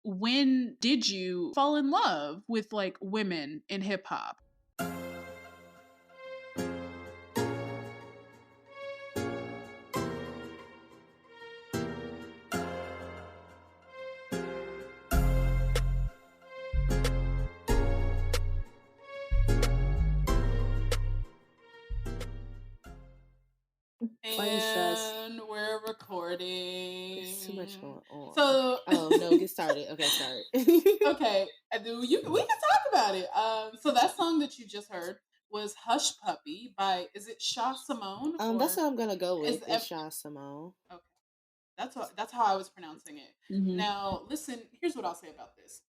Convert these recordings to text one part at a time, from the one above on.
when did you fall in love with like women in hip hop? And we're recording. There's too much going on. So, oh no, get started. Okay, start. Okay, we can talk about it. So that song that you just heard was "Hush Puppy" by, is it Sha Simone? That's what I'm gonna go with. is It's Sha Simone. Okay, that's how I was pronouncing it. Mhm. Now, listen. Here's what I'll say about this.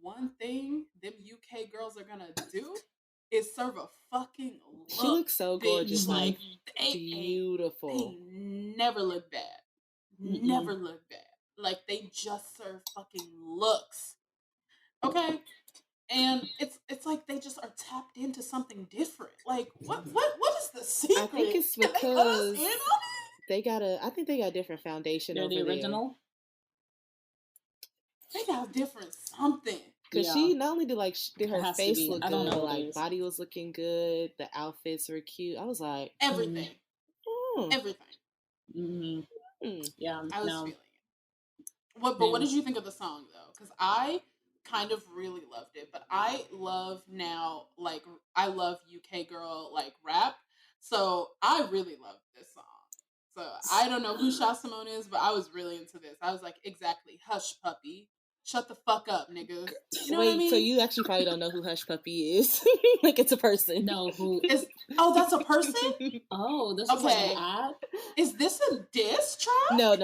One thing them UK girls are gonna do is serve a fucking look. She looks so gorgeous, bitch. like They beautiful. never look bad. Never look bad. Like they just serve fucking looks. Okay? And it's like they just are tapped into something different. Like what is the secret? I think it's Can they let us because in on it? they got I think they got a different foundation They're over the there. original. They got different something. Cause she not only did like did her has to face be. look I don't good, know what it like is. body was looking good, the outfits were cute. I was like, Everything. Everything. Yeah, I was no. feeling it. What did you think of the song though? Because I kind of really loved it, but I love now, like I love UK girl like rap, so I really love this song. So I don't know who Sha Simone is, but I was really into this. I was like, exactly, Hush Puppy, shut the fuck up, nigga. You know wait, what I mean? so you actually probably don't know who Hush Puppy is? Like it's a person. No, who is? Oh, that's a person. Oh, this was like an ad. Is this a diss track? No.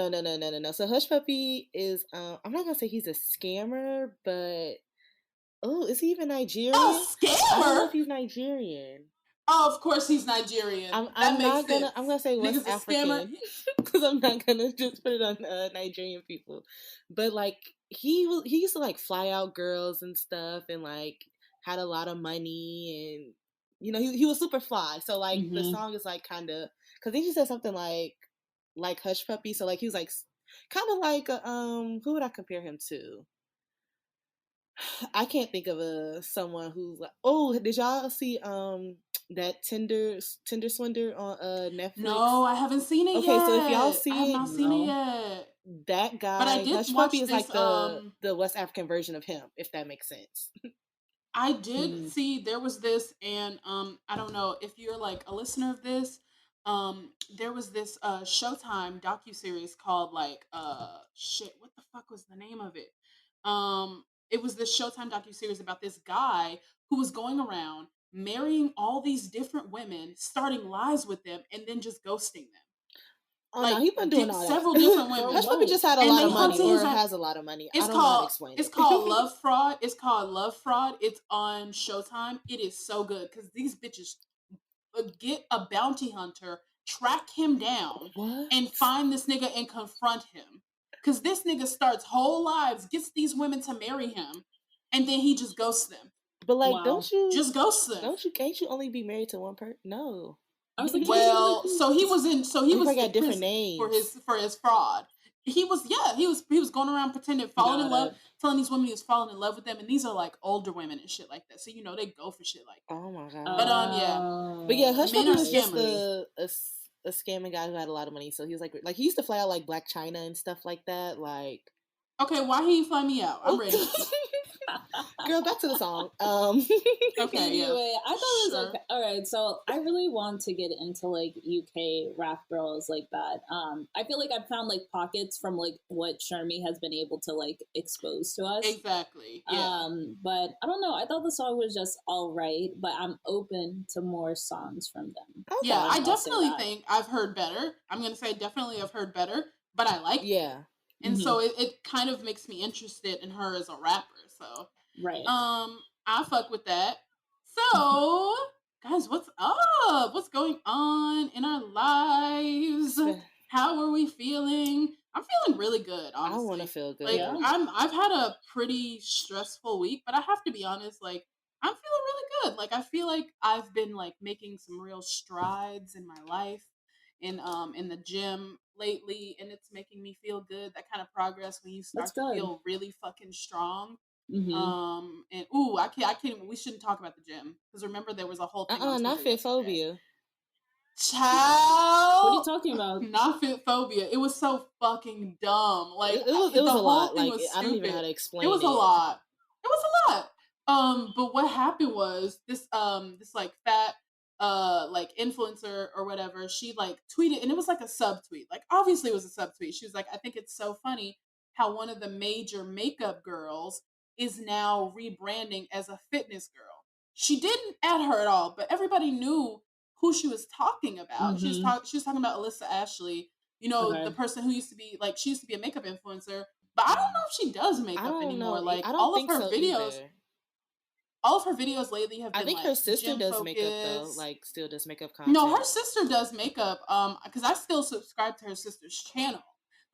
So Hush Puppy is I'm not gonna say he's a scammer, but is he even Nigerian? A scammer? I don't know if he's Nigerian. Oh, of course he's Nigerian. I'm gonna say West African because I'm not gonna just put it on Nigerian people. But like he used to like fly out girls and stuff, and like had a lot of money, and you know he was super fly. So like the song is like kind of, because then he said something like Hush Puppy. So like he was like kind of like who would I compare him to? I can't think of someone who's like. Oh, did y'all see that Tinder Swindler on Netflix? No, I haven't seen it yet. Okay, so if y'all see I have not seen it yet. That guy, but I did Hush watch Puppy is this, like the West African version of him, if that makes sense. I did see there was this, and I don't know if you're like a listener of this. There was this Showtime docuseries called like shit. What the fuck was the name of it? It was this Showtime docuseries about this guy who was going around marrying all these different women, starting lives with them, and then just ghosting them. Oh like, no, he's been doing all that. Several different women. Hush Puppy just had a lot of money, or has a lot of money. I don't know how to explain it. It's called Love Fraud. It's called Love Fraud. It's on Showtime. It is so good because these bitches get a bounty hunter, track him down, and find this nigga and confront him. Because this nigga starts whole lives, gets these women to marry him, and then he just ghosts them. But like, don't you just ghost them? Can't you only be married to one person? No. I was like, well, so he was got different names for his fraud. He was going around pretending falling in love, telling these women he was falling in love with them, and these are like older women and shit like that. So you know they go for shit like that. Oh my god! But yeah, Hush Puppy was just a scamming guy who had a lot of money. So he was like he used to fly out like Black China and stuff like that. Like, okay, why he fly me out? I'm ready. Girl, back to the song. Okay, anyway, I thought it was okay. All right, so I really want to get into like UK rap girls like that. I feel like I've found like pockets from like what Sharmi has been able to like expose to us. Exactly. Yeah. But I don't know. I thought the song was just all right, but I'm open to more songs from them. Okay. Yeah, I definitely think I've heard better. I'm gonna say definitely I've heard better, but I like it. And so it kind of makes me interested in her as a rapper. So right. I fuck with that. So guys, what's up? What's going on in our lives? How are we feeling? I'm feeling really good, honestly. I want to feel good. Like I've had a pretty stressful week, but I have to be honest, like I'm feeling really good. Like I feel like I've been like making some real strides in my life. In the gym lately, and it's making me feel good. That kind of progress when you start to feel really fucking strong. And I can't even, we shouldn't talk about the gym, because remember there was a whole thing on not fit phobia. Child, what are you talking about? Not fit phobia. It was so fucking dumb. Like it was a lot. Like I don't even know how to explain it. It was a lot. It was a lot. But what happened was this like fat like influencer or whatever, she like tweeted, and it was like a subtweet. Like obviously it was a subtweet. She was like, I think it's so funny how one of the major makeup girls is now rebranding as a fitness girl. She didn't add her at all, but everybody knew who she was talking about. She was talking about Alyssa Ashley, you know, the person who used to be like, she used to be a makeup influencer, but I don't know if she does makeup anymore. Like all of her videos, all of her videos lately have been. I think like, her sister does makeup though, like still does makeup content. No, her sister does makeup. Because I still subscribe to her sister's channel.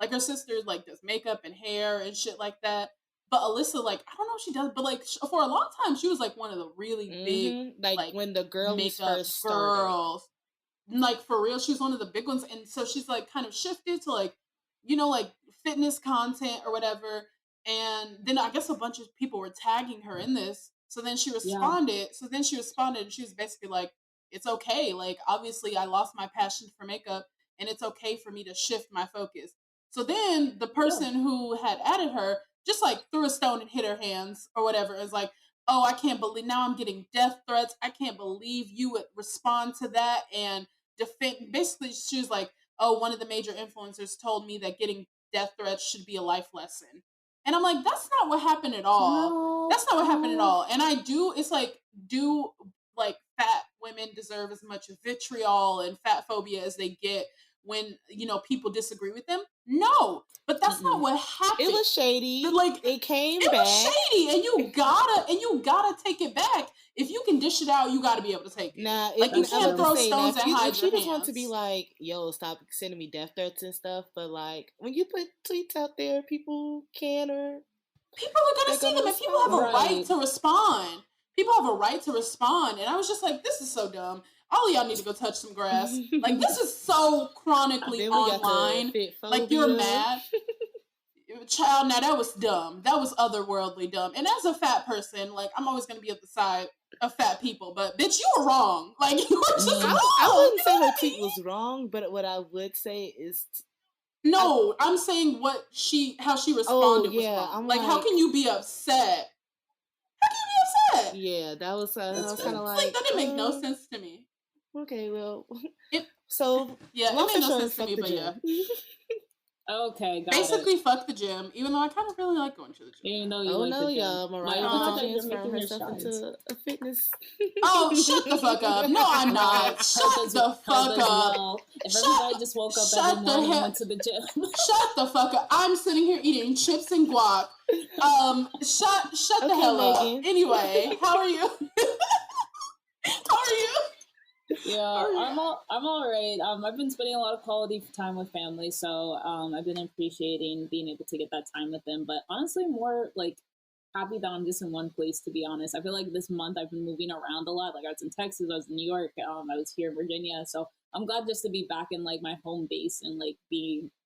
Like her sister like does makeup and hair and shit like that. But Alyssa, like, I don't know if she does, but like for a long time, she was like one of the really big, like when the girlies makeup first started. girls. Like for real, she's one of the big ones, and so she's like kind of shifted to like, you know, like fitness content or whatever. And then I guess a bunch of people were tagging her in this. So then she responded. Yeah. So then she responded, and she was basically like, "It's okay. Like obviously, I lost my passion for makeup, and it's okay for me to shift my focus." So then the person who had added her just like threw a stone and hit her hands or whatever. It was like, oh, I can't believe, now I'm getting death threats. I can't believe you would respond to that and defend. Basically, she was like, oh, one of the major influencers told me that getting death threats should be a life lesson. And I'm like, that's not what happened at all. No, that's not what happened at all. And it's like, do like fat women deserve as much vitriol and fat phobia as they get when, you know, people disagree with them? No, but that's not what happened. It was shady. But like it came back. It was shady, and you gotta take it back. If you can dish it out, you gotta be able to take it. Nah, like you can't throw stones and hide your hands. She just wants to be like, yo, stop sending me death threats and stuff. But like when you put tweets out there, people can or people are gonna see them, and people have a right to respond. People have a right to respond, and I was just like, this is so dumb. All of y'all need to go touch some grass. Like this is so chronically online. Like you're mad. Child, now that was dumb. That was otherworldly dumb. And as a fat person, like I'm always gonna be at the side of fat people, but bitch, you were wrong. Like you were just wrong. I wouldn't say her tweet was wrong, but what I would say is I'm saying how she responded was wrong. Like how can you be upset? How can you be upset? Yeah, that was kind of like that didn't make no sense to me. Okay, well, so yeah, it made no sense to me, but yeah. Okay, got basically, fuck the gym. Even though I kind of really like going to the gym. You know, y'all, Mariah transferring herself into a fitness. Oh, shut the fuck up! No, I'm not. Shut the fuck up! Well. If everybody just woke up every morning and went to the gym. Shut the fuck up! I'm sitting here eating chips and guac. Shut the hell up. Anyway, how are you? How are you? Yeah, I'm all right. I've been spending a lot of quality time with family, so I've been appreciating being able to get that time with them. But honestly, more like happy that I'm just in one place. To be honest, I feel like this month I've been moving around a lot. Like I was in Texas, I was in New York, I was here in Virginia. So I'm glad just to be back in like my home base and like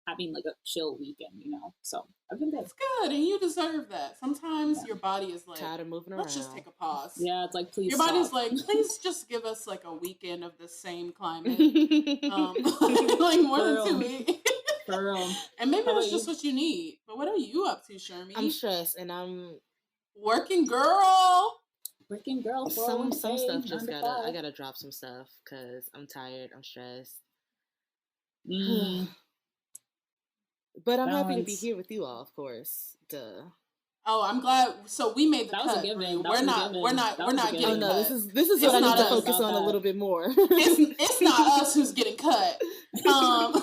having like a chill weekend, you know. So I've been good. It's good, and you deserve that. Sometimes your body is like, tired of moving around. Let's just take a pause. Yeah, it's like please. Your body's like, please just give us like a weekend of the same climate, like more than 2 weeks. For real. And maybe that's just what you need. But what are you up to, Shermie? I'm stressed, and I'm working girl. Working girl. Some stuff just I gotta drop some stuff because I'm tired. I'm stressed. But I'm happy to be here with you all, of course. Duh. Oh, I'm glad. So we made the cut. We're not getting. Oh no, this is what I need to focus on a little bit more. It's not us who's getting cut. Well,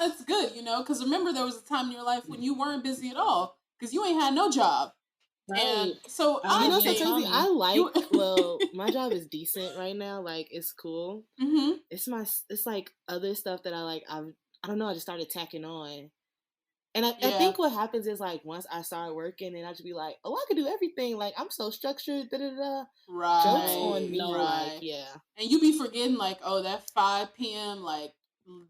it's good, you know, because remember there was a time in your life when you weren't busy at all because you ain't had no job. Right. And so well, my job is decent right now. Like it's cool. Mm-hmm. It's like other stuff that I like. I don't know. I just started tacking on. And I think what happens is like once I start working and I just be like, oh, I can do everything. Like I'm so structured. Right. Jokes on me. Right. Like, yeah. And you be forgetting like, oh, that 5 p.m. like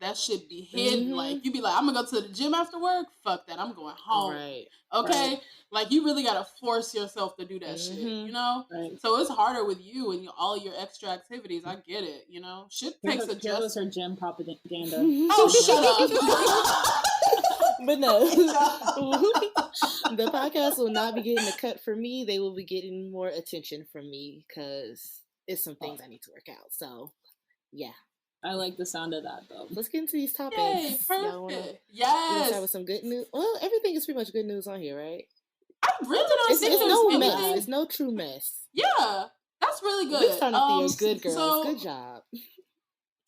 that should be hidden. Like you be like, I'm gonna go to the gym after work. Fuck that, I'm going home. Right. Okay. Right. Like you really gotta force yourself to do that shit. You know. Right. So it's harder with you and all your extra activities. I get it. You know, shit takes a Here was her gym propaganda. Oh, shut up. But no, the podcast will not be getting a cut from me. They will be getting more attention from me because it's some things I need to work out. So, yeah. I like the sound of that, though. Let's get into these topics. Yay, perfect. Yes. We'll start with some good news. Well, everything is pretty much good news on here, right? I really don't think it's no anything. mess. It's no true mess. Yeah, that's really good. We're starting off the year good, girls. So, good job.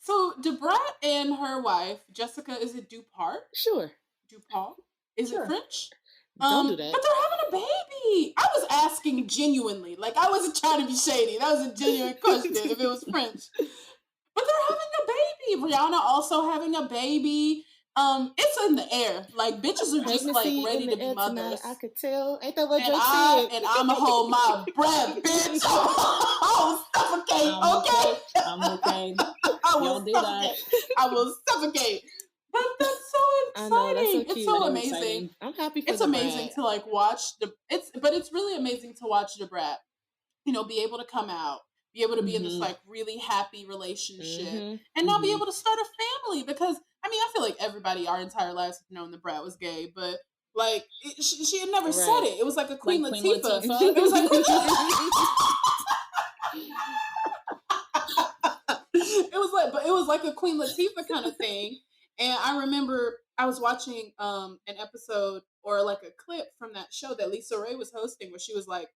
So, Debrat and her wife, Jessica, is it Dupart? Sure. Dupart? Is it French? Don't do that. But they're having a baby. I was asking genuinely. Like, I wasn't trying to be shady. That was a genuine question if it was French. But they're having a baby. Rihanna also having a baby. It's in the air. Like, bitches are just, like, ready to be mothers. Tonight, I could tell. Ain't that what Drake said? And I'ma hold my breath, bitch. I will suffocate, okay? I'm okay. I will suffocate. I will suffocate. But that's so exciting. I know, that's so cute. It's so amazing. Exciting. I'm happy for It's amazing to like watch it's really amazing to watch Debrat, you know, be able to come out, be able to be in this like really happy relationship and now be able to start a family because I mean, I feel like everybody our entire lives have known Debrat was gay, but like she had never said it. It was like a Queen Latifah. It was like it was like a Queen Latifah kind of thing. And I remember I was watching an episode or like a clip from that show that Lisa Ray was hosting where she was like,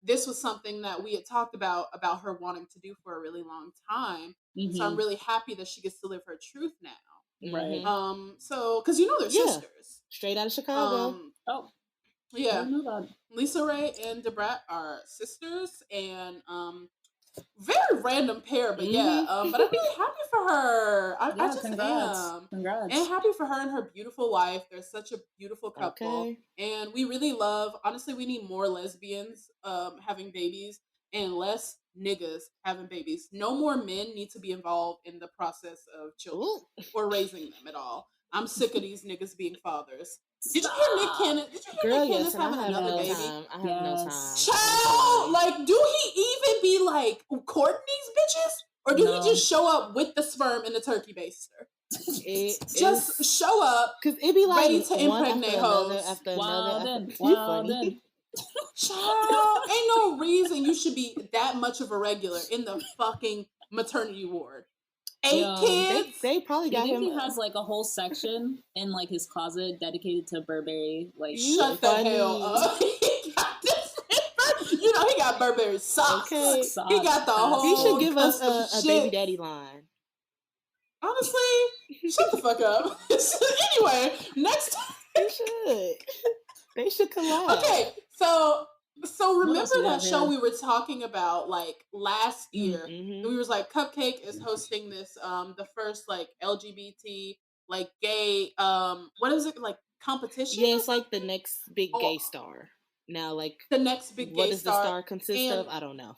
this was something that we had talked about her wanting to do for a really long time. So I'm really happy that she gets to live her truth now. Right. So, because you know they're sisters. Straight out of Chicago. Yeah. I know that. Lisa Ray and Debrat are sisters and very random pair, but yeah. But I'm really happy for her. I just am. Congrats. And happy for her and her beautiful wife. They're such a beautiful couple. And we really love, honestly, we need more lesbians having babies and less niggas having babies. No more men need to be involved in the process of children or raising them at all. I'm sick of these niggas being fathers. Did you hear Nick Cannon? Did you hear Nick Cannon having another baby? I have no time. Child, like, do he even be like courting these bitches, or do he just show up with the sperm in the turkey baster? Just show up because it be like ready to impregnate hoes. Well then. Child, ain't no reason you should be that much of a regular in the fucking maternity ward. 8 kids. They probably got him. He has like a whole section in like his closet dedicated to Burberry. Like, shut the hell up. He got Burberry socks. Okay. He got the whole. He should give us a baby daddy line. Honestly, shut the fuck up. Anyway, next time. They should collab. Okay, so remember that show we were talking about like last year? We was like, Cupcake is hosting this the first like LGBT like gay what is it, like competition? Yeah, it's like the next big gay star. Now like the next big gay star. What does the star consist of? I don't know.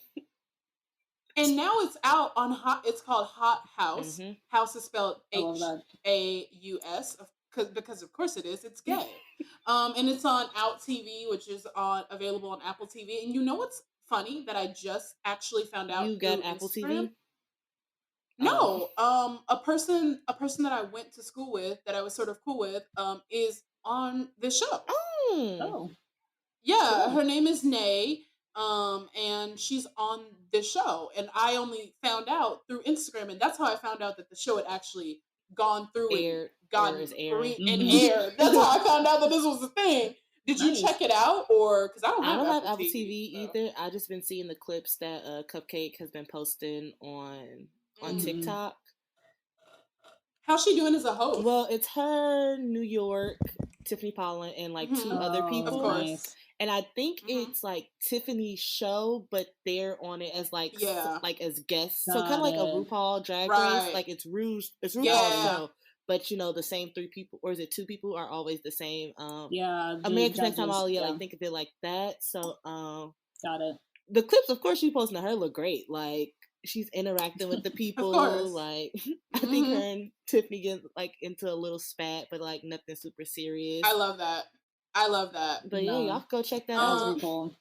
And now it's out on it's called Hot House. House is spelled H-A-U-S because of course it is. It's gay. And it's on Out TV, which is available on Apple TV. And you know what's funny that I just actually found out? You got Apple Instagram? TV? No. A person that I went to school with, that I was sort of cool with, is on this show. Oh. Yeah, cool. Her name is Nay. And she's on this show. And I only found out through Instagram, and that's how I found out that the show had actually gone through and gotten aired. That's how I found out that this was a thing. Did you check it out, or because I don't have Apple TV either? I just been seeing the clips that Cupcake has been posting on TikTok. How's she doing as a host? Well, it's her, New York, Tiffany Pollin, and like 2 other people. Of course. And I think it's like Tiffany's show, but they're on it as like as guests. So kind of like a RuPaul Drag Race. Like it's RuPaul's show. But you know, the same 3 people, or is it 2 people, are always the same. America's Next Top Model, like think of it like that. So got it. The clips, of course, she posting of her look great. Like she's interacting with the people. Like I think her and Tiffany get like into a little spat, but like nothing super serious. I love that. But yeah, y'all go check that out. Cool.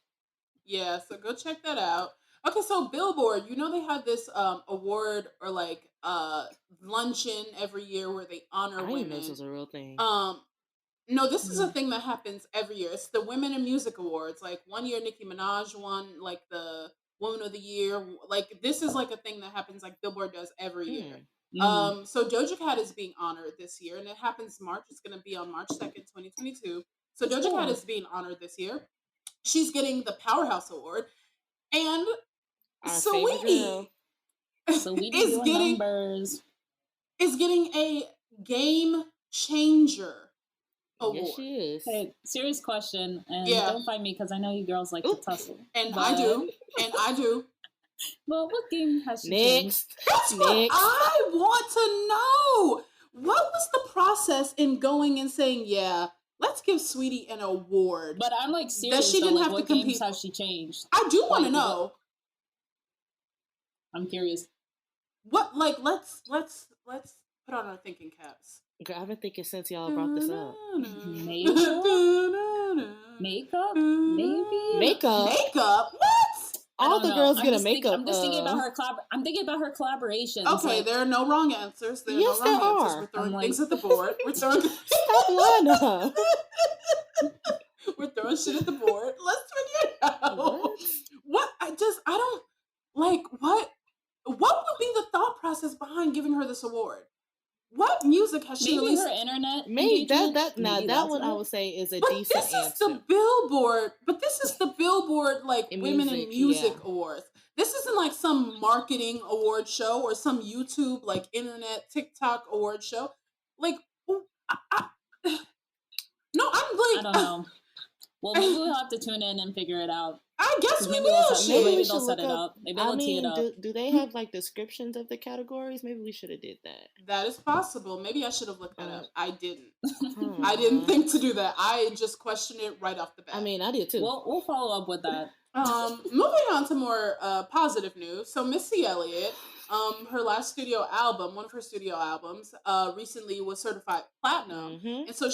Yeah, so go check that out. Okay, so Billboard, they had this award or like luncheon every year where they honor women. I didn't know this was a real thing. No, this is a thing that happens every year. It's the Women in Music Awards. Like one year Nicki Minaj won like the Woman of the Year. Like this is like a thing that happens like Billboard does every year. So Doja Cat is being honored this year, and it happens March. It's going to be on March 2nd, 2022. So Doja Cat is being honored this year. She's getting the Powerhouse Award, and Saweetie is getting a Game Changer Award. Yes, she is. Hey, serious question, and don't fight me because I know you girls like to tussle. And I do. Well, what game has she changed? That's what I want to know. What was the process in going and saying, yeah, let's give Saweetie an award? But I'm like serious. That she didn't have to compete. Games has she changed? I do want to know. I'm curious. What? Like, let's put on our thinking caps. Girl, I've been thinking since y'all brought this up. Makeup? Maybe? Makeup? What? All the girls get a makeup. I'm just thinking about her I'm thinking about her collaborations. Okay, there are no wrong answers. Yes, there are. We're throwing things at the board. Stop lying to her. We're throwing shit at the board. Let's figure it out. What? What would be the thought process behind giving her this award? What music has she released? Her internet. Maybe that one I would say is a decent answer. This is the Billboard. But this is the Billboard Women in Music Awards. This isn't like some marketing award show or some YouTube internet TikTok award show. No, I'm I don't know. Well, maybe we'll have to tune in and figure it out. I guess we will. Maybe they'll set it up. Maybe they'll tee it up. Do they have descriptions of the categories? Maybe we should have did that. That is possible. Maybe I should have looked that up. I didn't. I didn't think to do that. I just questioned it right off the bat. I mean, I did too. We'll follow up with that. Moving on to more positive news. So Missy Elliott, her last studio album, one of her studio albums, recently was certified platinum, and so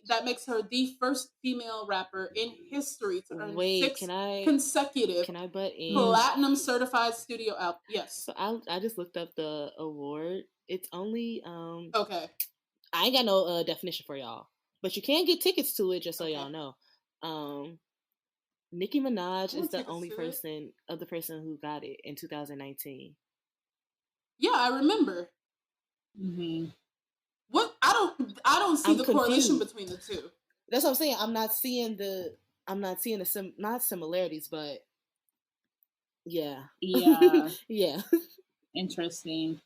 that makes her the first female rapper in history to earn 6 consecutive platinum certified studio album. Yes. So I just looked up the award. It's only okay. I ain't got no definition for y'all, but you can get tickets to it. Just so y'all know. Nicki Minaj is the only person who got it in 2019. Yeah, I remember. What? I don't see the correlation between the two. That's what I'm saying. I'm not seeing not similarities, but yeah. Yeah. Interesting.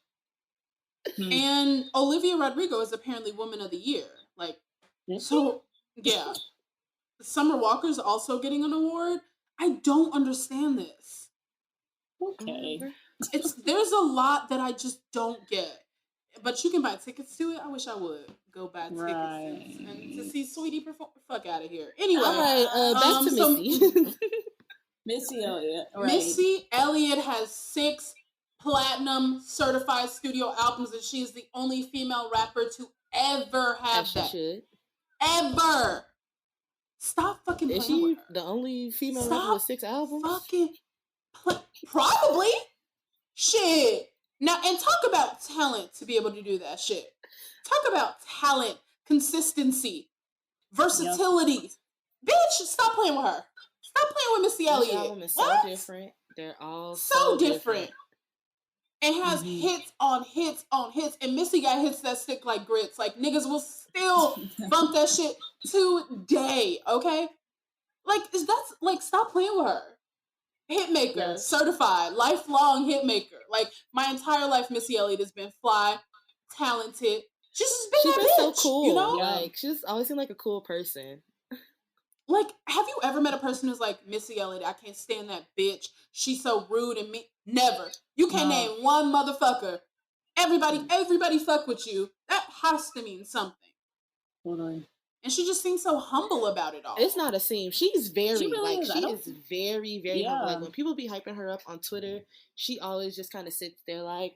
And Olivia Rodrigo is apparently Woman of the Year. Yeah. Summer Walker's also getting an award. I don't understand this. Okay. There's a lot that I just don't get. But you can buy tickets to it. I wish I would go buy tickets and to see Saweetie perform. Fuck out of here. Anyway. All right, back to Missy. Missy Elliott. Right. Missy Elliott has 6 platinum certified studio albums, and she is the only female rapper to ever have that. Should. Ever. Stop fucking playing. Is she with her. The only female rapper with 6 albums? Probably. Shit. Now, and talk about talent to be able to do that shit. Talk about talent, consistency, versatility. Yep. Bitch, stop playing with her. Stop playing with Missy Elliott. Each album is so different. They're all so different. It has hits on hits on hits, and Missy got hits that stick like grits. Niggas will still bump that shit today, okay? Stop playing with her. Hitmaker, certified, lifelong hitmaker. My entire life, Missy Elliott has been fly, talented. She's just been that bitch, so cool. You know? Yeah. She's always seemed like a cool person. Have you ever met a person who's like, Missy Elliott, I can't stand that bitch. She's so rude and mean. Never. You can't name one motherfucker. Everybody fuck with you. That has to mean something. Totally. And she just seems so humble about it all. It's not a seam. She's very, she is very, very humble. Like, when people be hyping her up on Twitter, she always just kind of sits there like,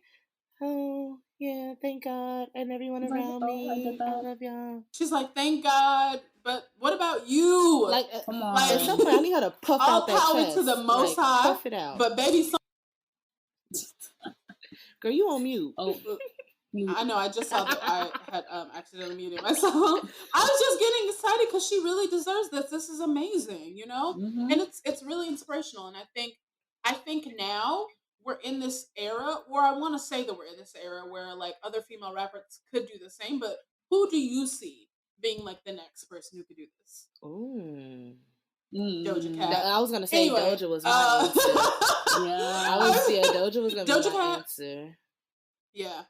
oh, yeah, thank God, and everyone around me, I love y'all. She's like, thank God, but what about you? Like, come on. Like, at some point, I need her to puff out that chest. All power to the Most High. Puff it out. But baby, girl, you on mute. Oh, I know. I just saw that I had accidentally muted myself. I was just getting excited because she really deserves this. This is amazing, you know, and it's really inspirational. And I think now we're in this era, or I want to say that we're in this era where like other female rappers could do the same. But who do you see being like the next person who could do this? Ooh. Doja Cat. I was gonna say Doja was my answer. Yeah, Doja was gonna be my answer. Yeah.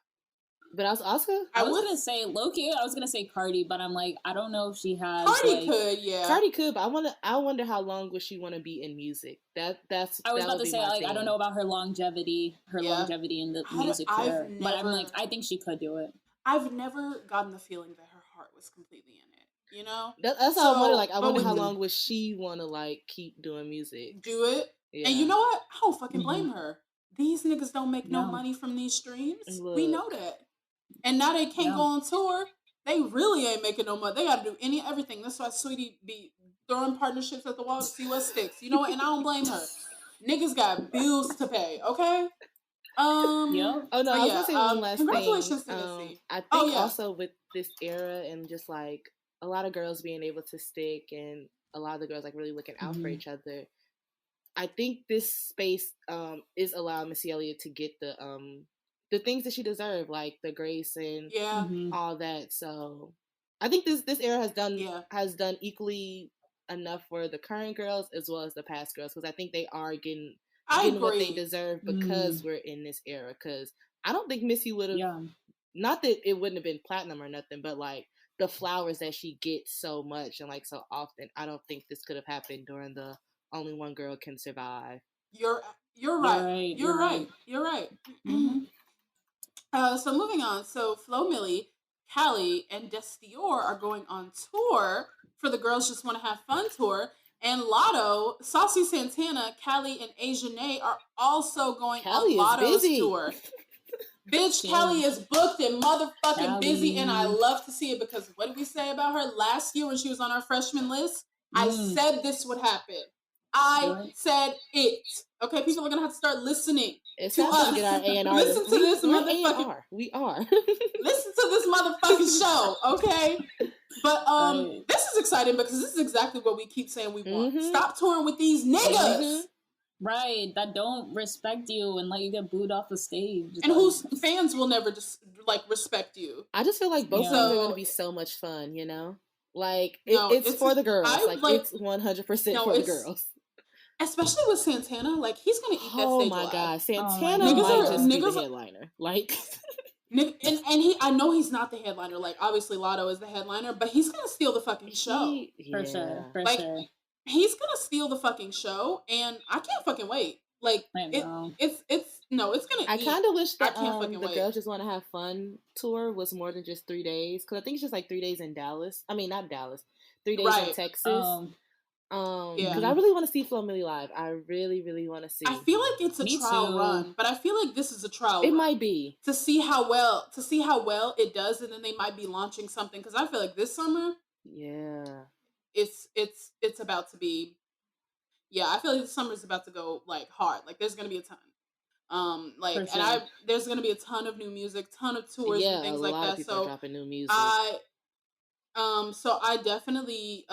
But Oscar? I was gonna say Loki. I was gonna say Cardi, but I'm like, I don't know if she has. Cardi could, yeah. Cardi could, but I wonder how long would she want to be in music? That's. I was about to say, like, I don't know about her longevity in the music career, but I'm like, I think she could do it. I've never gotten the feeling that her heart was completely in it. You know, that's how I wonder. Like, I wonder how long would she want to like keep doing music? Do it, and you know what? I don't fucking blame her. These niggas don't make no money from these streams. Look. We know that. And now they can't go on tour. They really ain't making no money. They got to do everything. That's why Sweetie be throwing partnerships at the wall to see what sticks. You know what? And I don't blame her. Niggas got bills to pay. Okay. Oh no, I was gonna say one last congratulations thing. Tennessee. I think also with this era and just like a lot of girls being able to stick and a lot of the girls like really looking out for each other. I think this space is allowing Missy Elliott to get the things that she deserved, like the grace and all that. So I think this era has done equally enough for the current girls as well as the past girls, because I think they are getting what they deserve because we're in this era. Because I don't think Missy would have, not that it wouldn't have been platinum or nothing, but like the flowers that she gets so much and like so often, I don't think this could have happened during the Only One Girl Can Survive. You're right. You're right. Mm-hmm. So moving on. So Flo Milli, Callie, and Destior are going on tour for the Girls Just Want to Have Fun tour. And Lotto, Saucy Santana, Callie, and Asianae are also going on Lotto's tour. Bitch, Callie is booked and motherfucking busy, and I love to see it because what did we say about her last year when she was on our freshman list? I said this would happen. I said it. Okay, people are gonna have to start listening. It's time to get our A&R. Listen to this motherfucking. We are. Listen to this motherfucking show, okay? But this is exciting because this is exactly what we keep saying we want. Stop touring with these niggas. Right, that don't respect you and let you get booed off the stage. And whose fans will never just like respect you. I just feel like both of them are gonna be so much fun, you know? Like it's for the girls. It's 100% for the girls. Especially with Santana, like he's gonna eat that stage. Oh my god, Santana might just be the headliner. Like, and I know he's not the headliner. Like, obviously Lotto is the headliner, but he's gonna steal the fucking show for sure. He's gonna steal the fucking show, and I can't fucking wait. Like, it's gonna. I kind of wish that the Girls Just Want to Have Fun tour was more than just 3 days, because I think it's just like 3 days in Dallas. I mean, not Dallas. 3 days in Texas. Because I really want to see Flo Milli live. I really, really want to see. I feel like it's a trial run, but I feel like this is a trial. It run might be to see how well it does, and then they might be launching something. Because I feel like this summer, it's about to be. Yeah, I feel like this summer is about to go like hard. Like there's gonna be a ton. There's gonna be a ton of new music, ton of tours and things like that. So dropping new music. So I definitely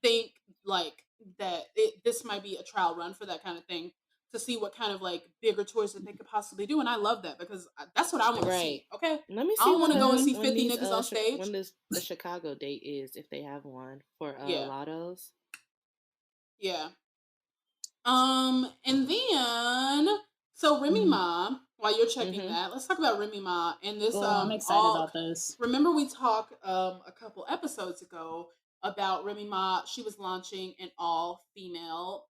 think like that this might be a trial run for that kind of thing to see what kind of like bigger tours that they could possibly do, and I love that because that's what I want to see. Okay, let me see. I don't want to go and see 50 niggas on stage. When the Chicago date is, if they have one for Lottos. Yeah. And then so Remy Ma. While you're checking that, let's talk about Remy Ma and this. I'm excited about this. Remember, we talked a couple episodes ago about Remy Ma. She was launching an all-female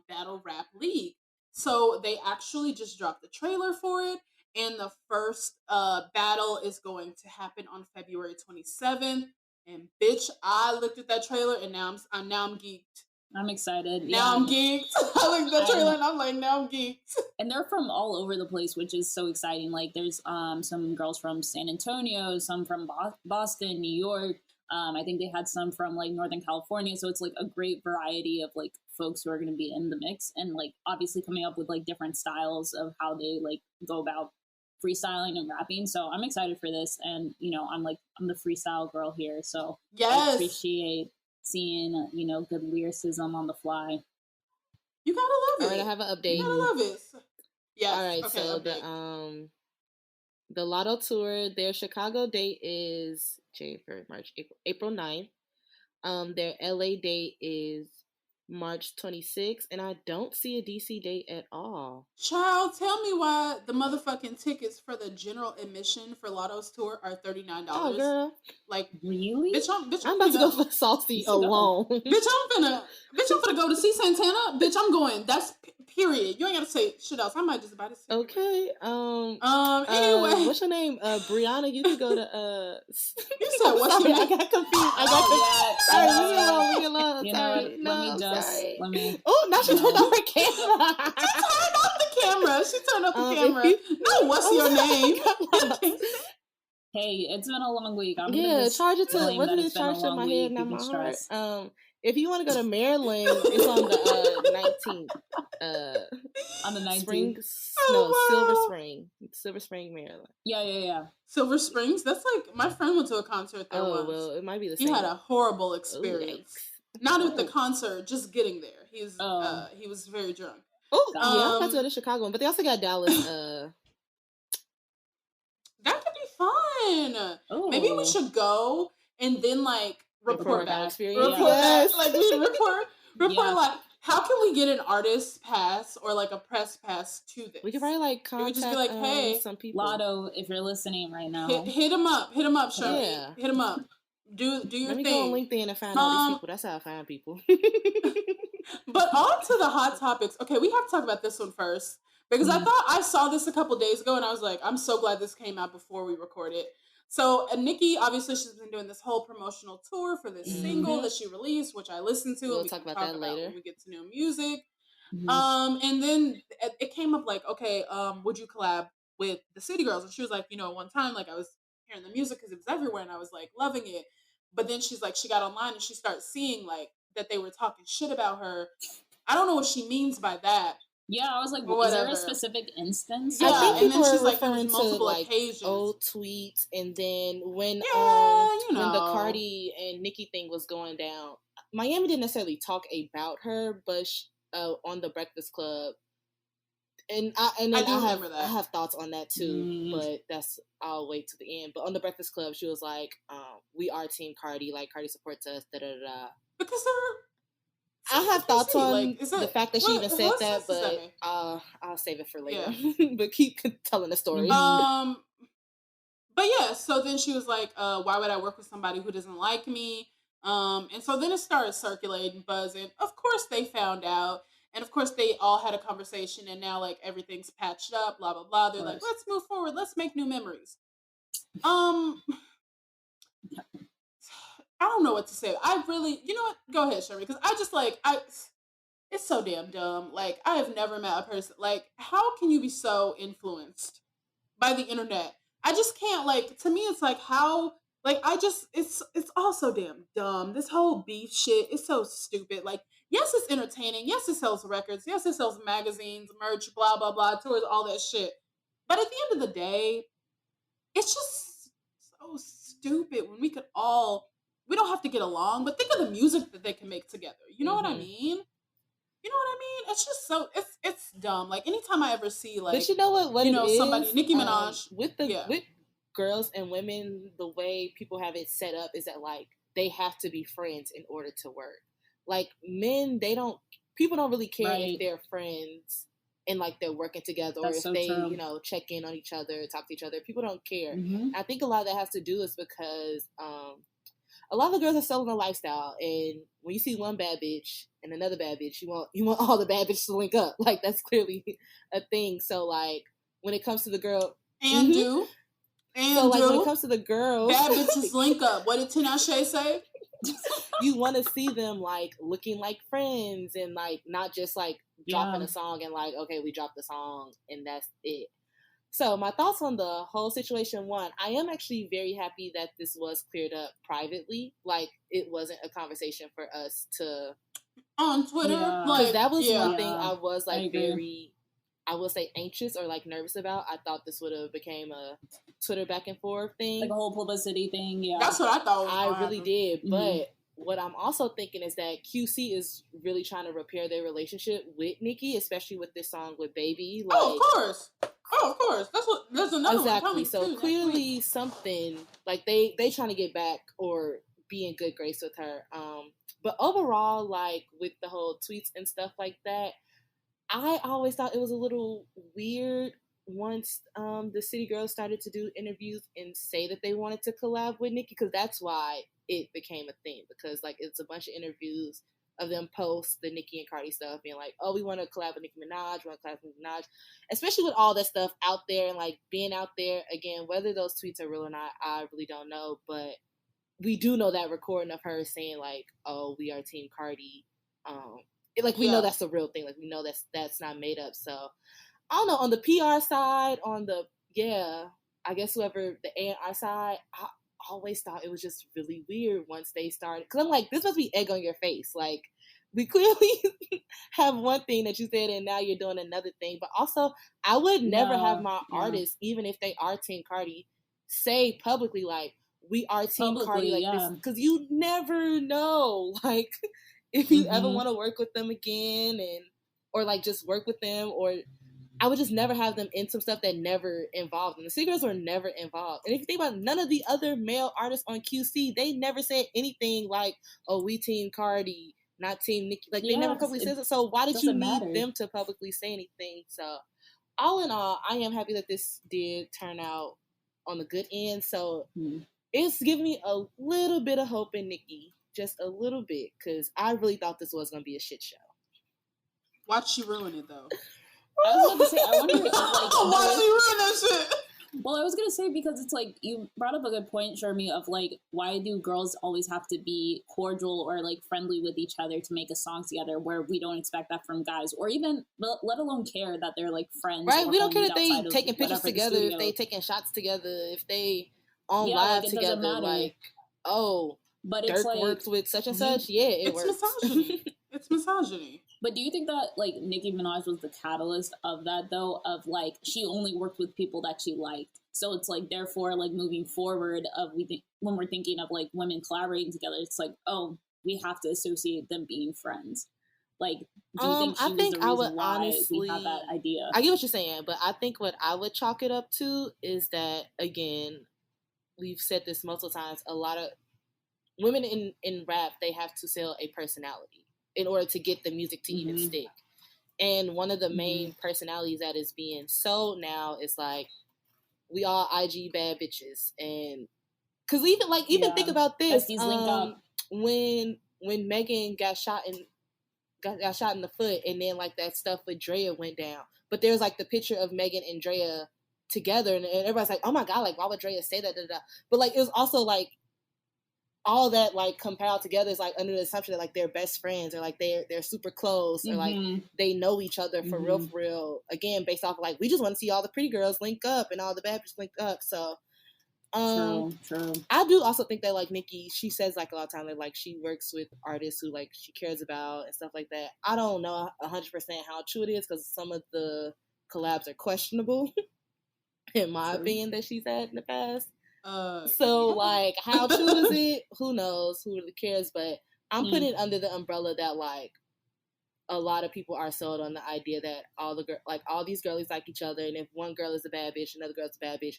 battle rap league. So they actually just dropped the trailer for it, and the first battle is going to happen on February 27th. And bitch, I looked at that trailer and now I'm geeked. I'm excited. Now I'm geeked. I looked at that trailer and I'm like, now I'm geeked. And they're from all over the place, which is so exciting. Like there's some girls from San Antonio, some from Boston, New York. I think they had some from like Northern California. So it's like a great variety of like folks who are going to be in the mix, and like obviously coming up with like different styles of how they like go about freestyling and rapping. So I'm excited for this. And, you know, I'm the freestyle girl here. So yes. I appreciate seeing, you know, good lyricism on the fly. You gotta love it. All right, I have an update. You gotta love it. Yes. All right, okay, so update. the Lotto tour, their Chicago date is April 9th. Their LA date is March 26th, and I don't see a DC date at all. Child, tell me why the motherfucking tickets for the general admission for Lotto's tour are $39. Oh, girl. Like, really? Bitch, I'm about to go for Saucy alone. Bitch, I'm finna go to see Santana. Bitch, I'm going. That's period. You ain't gotta say shit else. I might just buy this. Okay. Anyway. What's your name? Brianna, you can go to You said what's your name? I got confused. Sorry, leave me alone. You Sorry. know, let me. Oh, now she turned off her camera. She turned off the camera. No, what's your name? Hey, it's been a long week. Charge it to what did it charge to my head, not my heart. If you want to go to Maryland, it's on the 19th. On the 19th? Silver Spring, Maryland. Yeah. Silver Springs? That's like, my friend went to a concert there once. Well, it might be the same. He had a horrible experience. Not with the concert, just getting there. He was very drunk. I'm about to go to Chicago, but they also got Dallas. That could be fun. Ooh. Maybe we should go and then like report back. Report like, how can we get an artist pass or like a press pass to this? We could probably like contact. We just be like, hey, some people. Lotto, if you're listening right now, hit him up, Shirley. Yeah. Hit him up. Do your thing. Let me go on LinkedIn and find all these people. That's how I find people. But on to the hot topics. Okay, we have to talk about this one first. Because I thought I saw this a couple days ago and I was like, I'm so glad this came out before we recorded. So Nicki, obviously she's been doing this whole promotional tour for this single that she released, which I listened to. We'll talk about that later when we get to new music. And then it came up like, okay, would you collab with the City Girls? And she was like, you know, one time, like I was hearing the music because it was everywhere and I was like loving it. But then she's like, she got online and she started seeing like that they were talking shit about her. I don't know what she means by that. Yeah, I was like, was there a specific instance? Yeah, I think people were referring to like old tweets, and then when the Cardi and Nicki thing was going down, Miami didn't necessarily talk about her, but on the Breakfast Club, and I have thoughts on that too, but I'll wait to the end. But on the Breakfast Club, she was like, "We are Team Cardi, like Cardi supports us." Because they're. I have thoughts on the fact that she even said that, but I'll save it for later. Yeah. But keep telling the story. But yeah, so then she was like, why would I work with somebody who doesn't like me? And so then it started circulating, buzzing. Of course they found out. And of course they all had a conversation and now like everything's patched up, blah, blah, blah. They're like, let's move forward. Let's make new memories. I don't know what to say. I really, you know what? Go ahead, Sherry, because I just like, it's so damn dumb. Like, I have never met a person, like, how can you be so influenced by the internet? I just can't, like, to me, it's like, how, like, it's all so damn dumb. This whole beef shit is so stupid. Like, yes, it's entertaining. Yes, it sells records. Yes, it sells magazines, merch, blah, blah, blah, tours, all that shit. But at the end of the day, it's just so stupid when we don't have to get along, but think of the music that they can make together. You know what I mean? It's just so it's dumb. Like anytime I ever see like, but you know what somebody Nicki Minaj with girls and women, the way people have it set up is that like they have to be friends in order to work. Like men, people don't really care if they're friends and like they're working together or if they check in on each other, talk to each other. People don't care. I think a lot of that has to do is because a lot of the girls are selling a lifestyle, and when you see one bad bitch and another bad bitch, you want all the bad bitches to link up. Like that's clearly a thing. So like when it comes to the girl, and do And so, like, when it comes to the girls, bad bitches link up. What did Tinashe say? You want to see them like looking like friends and like not just like dropping a song and like, okay, we dropped the song and that's it. So my thoughts on the whole situation: one, I am actually very happy that this was cleared up privately. Like, it wasn't a conversation for us to on Twitter, because that was one thing I was like I will say anxious or like nervous about. I thought this would have became a Twitter back and forth thing, like a whole publicity thing. Yeah, that's what I thought. I really did, but what I'm also thinking is that QC is really trying to repair their relationship with Nicki, especially with this song with Baby. Like, of course. There's another exactly. one So clearly something like they trying to get back or be in good grace with her. But overall, like with the whole tweets and stuff like that, I always thought it was a little weird once the City Girls started to do interviews and say that they wanted to collab with Nicki, because that's why it became a thing, because like it's a bunch of interviews of them post the Nicki and Cardi stuff being like, oh, we want to collab with Nicki Minaj, we want to collab with Nicki Minaj, especially with all that stuff out there and like being out there. Again, whether those tweets are real or not, I really don't know, but we do know that recording of her saying like, oh, we are Team Cardi, we know that's a real thing, like we know that's not made up. So I don't know, on the PR side, on the I guess whoever the A&R side, I always thought it was just really weird once they started, because I'm like, this must be egg on your face. Like, we clearly have one thing that you said and now you're doing another thing. But also, I would never have my artists, even if they are Team Cardi, say publicly like, we are Team Cardi, like this, because you never know, like, if you ever want to work with them again, or like just work with them, or I would just never have them in some stuff that never involved them. The City Girls were never involved. And if you think about none of the other male artists on QC, they never said anything like, oh, we Team Cardi, not Team Nicki. Like, they never publicly said it. So why did you need them to publicly say anything? So all in all, I am happy that this did turn out on the good end. So it's giving me a little bit of hope in Nicki. Just a little bit. Because I really thought this was going to be a shit show. Why'd she ruin it, though? I was about to say, I wonder if, like, why she ruin that shit? Well, I was gonna say, because it's like, you brought up a good point, Shermie, of like, why do girls always have to be cordial or like friendly with each other to make a song together, where we don't expect that from guys, or even let alone care that they're like friends, right? We don't care if they taking pictures together, if they taking shots together, if they on live together, like, oh, but it's Dirk like, works with such and such. Yeah, it works. Misogyny. It's misogyny. But do you think that, like, Nicki Minaj was the catalyst of that, though? Of, like, she only worked with people that she liked. So it's, like, therefore, like, moving forward, when we're thinking of, like, women collaborating together, it's like, oh, we have to associate them being friends. Like, do you think she was the reason why honestly, we had that idea? I get what you're saying, but I think what I would chalk it up to is that, again, we've said this multiple times, a lot of women in rap, they have to sell a personality in order to get the music to even stick. And one of the main personalities that is being sold now is like, we all IG bad bitches. And because even think about this, when Megan got shot in the foot, and then like that stuff with Drea went down, but there's like the picture of Megan and Drea together, and everybody's like, oh my god, like why would Drea say that? But like, it was also like, all that like compiled together is like under the assumption that like they're best friends, or like they're super close, or like they know each other for real. Again, based off of like, we just want to see all the pretty girls link up and all the bad bitches link up. So true. I do also think that like Nicki, she says like a lot of time that like she works with artists who like she cares about and stuff like that. I don't know 100% how true it is, because some of the collabs are questionable in my opinion that she's had in the past. Like, how true is it? Who knows? Who really cares? But I'm putting it under the umbrella that like a lot of people are sold on the idea that all these girlies like each other, and if one girl is a bad bitch, another girl's a bad bitch,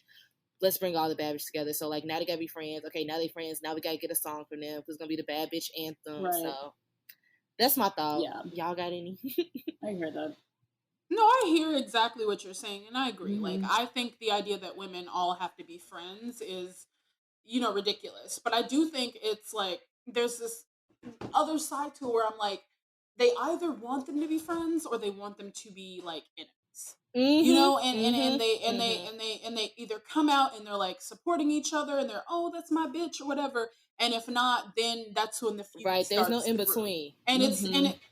let's bring all the bad bitches together. So like, now they gotta be friends. Okay, now they friends. Now we gotta get a song from them, because it's gonna be the bad bitch anthem. Right. So that's my thought. Yeah. Y'all got any? I heard that. No, I hear exactly what you're saying, and I agree. Like, I think the idea that women all have to be friends is, ridiculous. But I do think it's like, there's this other side to it where I'm like, they either want them to be friends or they want them to be like enemies. friends. You know, and they either come out and they're like supporting each other and they're, oh, that's my bitch or whatever. And if not, then that's when the feud right. There's no starts in to between, and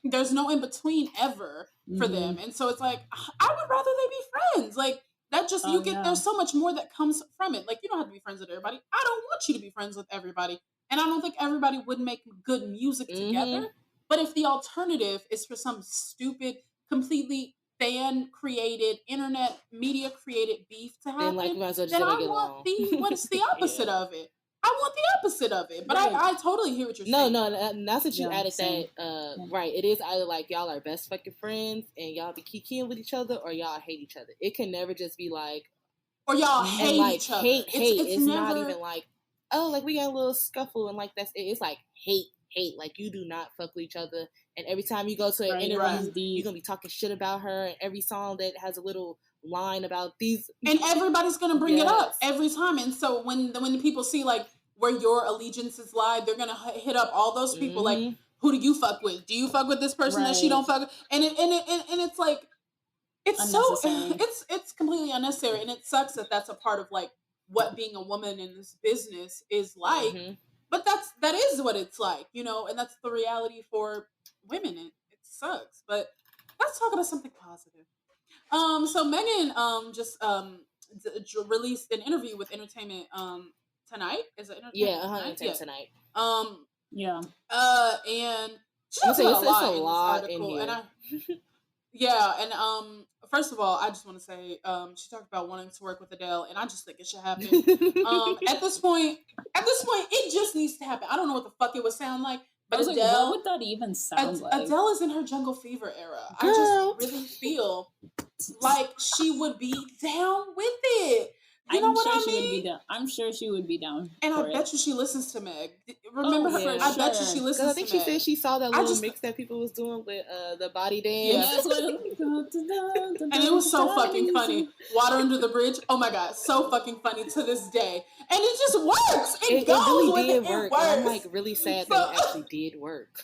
there's no in between ever for them. And so it's like, I would rather they be friends. Like that just there's so much more that comes from it. Like you don't have to be friends with everybody. I don't want you to be friends with everybody, and I don't think everybody would make good music together. But if the alternative is for some stupid, completely fan created, internet media created beef to happen, then I want what's the opposite of it? I want the opposite of it. But I totally hear what you're saying. No, that's what you added that. Right. It is either like y'all are best fucking friends and y'all be kikiing with each other, or y'all hate each other. It can never just be like, or y'all hate like, each other. It's never, not even like, oh, like we got a little scuffle and like that's it. It's like hate. Like you do not fuck with each other. And every time you go to an interview, you're gonna be talking shit about her. And every song that has a little line about these, and everybody's gonna bring it up every time. And so when the people see like where your allegiances lie, they're gonna hit up all those people. Like, who do you fuck with? Do you fuck with this person that she don't fuck with? And it's like it's so it's completely unnecessary, and it sucks that that's a part of like what being a woman in this business is like. But that is what it's like, you know, and that's the reality for women. It sucks, but let's talk about something positive. So Megan just released an interview with Entertainment Tonight. Is it Entertainment Tonight? And she talks about a lot in this article, and first of all, I just want to say, she talked about wanting to work with Adele, and I just think it should happen. At this point, it just needs to happen. I don't know what the fuck it would sound like, but Adele, like, what would that even sound like? Adele is in her Jungle Fever era. Girl. I just really feel like she would be down with it. You know what I mean? I'm sure she would be down. And I bet you she listens to Meg. Remember her? I bet you she listens to Meg. I think she said she saw that little mix that people was doing with the body dance. And it was so fucking funny. Water Under the Bridge. Oh my god, so fucking funny to this day. And it just works. It goes really did work. And I'm like really sad that it actually did work.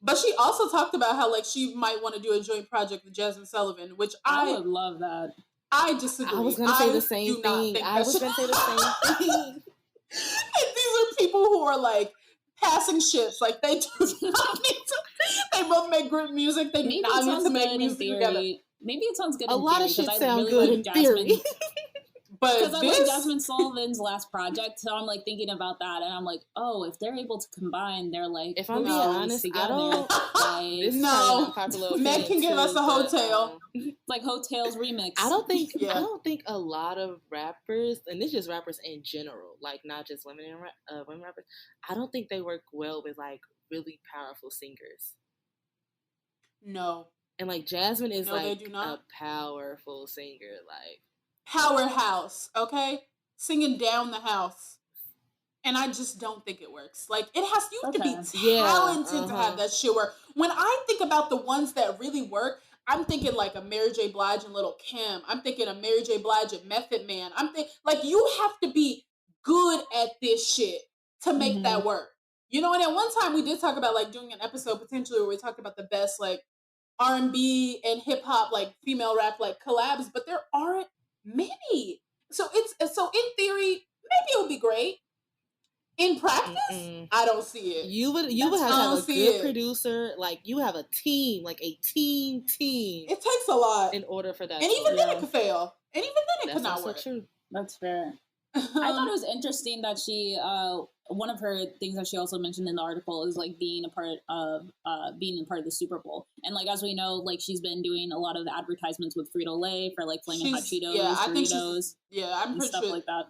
But she also talked about how like she might want to do a joint project with Jazmine Sullivan, which I would love that. I disagree. I was going to say the same thing. And these are people who are like passing ships. Like they do not need to. They both make great music. They do not need to make music together. Maybe it sounds good. A lot of shit sound good in theory. Because I like Jazmine Sullivan's last project, so I'm like thinking about that, and I'm like, oh, if they're able to combine, they're like, if I'm being honest, together, I don't. No, Meg can give us a hotel, like Hotels remix. I don't think a lot of rappers, and this is just rappers in general, like not just women rappers. I don't think they work well with like really powerful singers. No, and like Jazmine is a powerful singer, like. Powerhouse, okay? Singing down the house. And I just don't think it works. Like, you have to be talented to have that shit work. When I think about the ones that really work, I'm thinking like a Mary J. Blige and Lil' Kim. I'm thinking a Mary J. Blige and Method Man. I'm thinking, like, you have to be good at this shit to make that work. You know, and at one time we did talk about, like, doing an episode potentially where we talked about the best, like, R&B and hip-hop, like, female rap, like, collabs, but there aren't many. So in theory, maybe it would be great. In practice, I don't see it. You would have a good producer, like you have a team, like a team. It takes a lot in order for that. And even then it could fail. And even then it could not work. True. That's fair. I thought it was interesting that she one of her things that she also mentioned in the article is like being a part of the Super Bowl. And like as we know, like she's been doing a lot of advertisements with Frito-Lay for like Flaming Hot Cheetos, Doritos, I'm pretty stuff sure like that.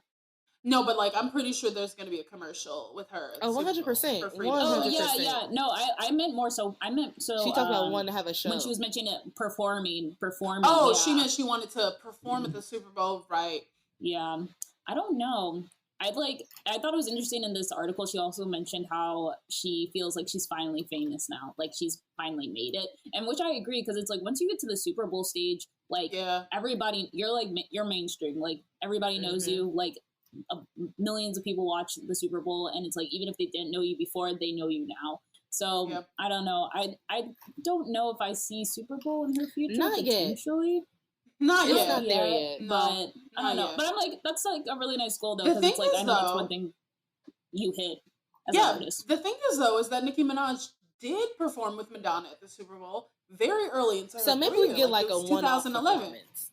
No, but like I'm pretty sure there's going to be a commercial with her. 100%. Oh yeah. No, I meant more so. She talked about wanting to have a show when she was mentioning it performing. Oh, she meant she wanted to perform at the Super Bowl, right? Yeah. I don't know. I thought it was interesting in this article. She also mentioned how she feels like she's finally famous now, like she's finally made it, and which I agree because it's like once you get to the Super Bowl stage, like everybody, you're mainstream, like everybody knows you, like millions of people watch the Super Bowl, and it's like even if they didn't know you before, they know you now. So I don't know. I don't know if I see Super Bowl in her future. Not yet. Not it's yet. not there yet. But No, I don't know. yet. But I'm like, that's like a really nice goal though, The because it's thing like is, I know it's though- one thing you hit as Yeah, an artist. the thing is though is that Nicki Minaj did perform with Madonna at the Super Bowl very early into her So maybe career. we get like a it was one-off 2011. performance.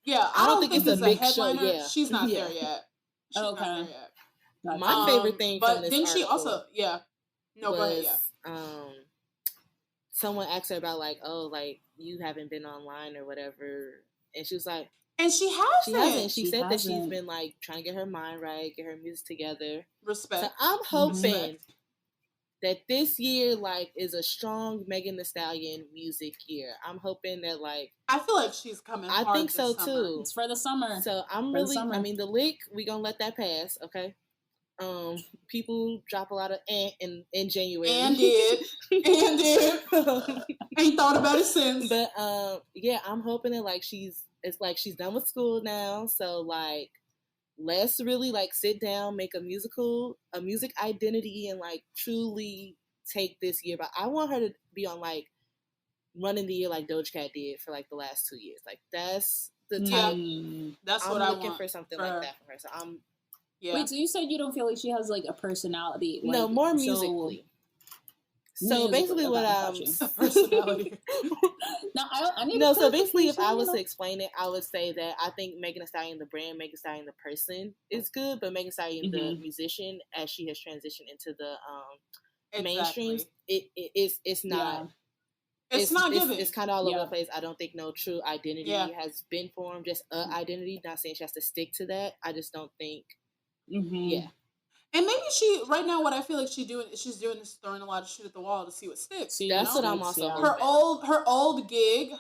Yeah, I don't think it's a a big show, headliner. yeah. She's not Yeah. there yet. She's not there yet. Gotcha. My favorite thing but from this then she article also no, go ahead, someone asked her about like, oh, like you haven't been online or whatever, and she was like, and she hasn't. She said that she's been like trying to get her mind right, get her music together. Respect. So I'm hoping that this year like is a strong Megan Thee Stallion music year. I'm hoping that like I feel like she's coming. I hard think this so summer. too. It's for the summer. So I'm really. I mean, the lick we gonna let that pass, okay? People drop a lot of in January. And did. Ain't thought about it since. But yeah, I'm hoping that like she's done with school now, so like let's really like sit down, make a music identity, and like truly take this year. But I want her to be on like running the year like Doja Cat did for like the last 2 years. Like that's the type. That's I'm what I looking want for something like that from her. So I'm. Yeah. Wait, so you said you don't feel like she has like a personality? Like, no, more musically. So basically, what personality. No, I need. No, so basically, if I was to explain it, I would say that I think Megan Thee Stallion, the brand, Megan Thee Stallion, the person, is good, but Megan Thee Stallion, the musician, as she has transitioned into the mainstreams, it's not. It's not giving. It's kind of all over the place. I don't think no true identity has been formed. Just identity. Not saying she has to stick to that. I just don't think. Yeah. And maybe she right now what I feel like she's doing is throwing a lot of shit at the wall to see what sticks. That's what I'm also her old gig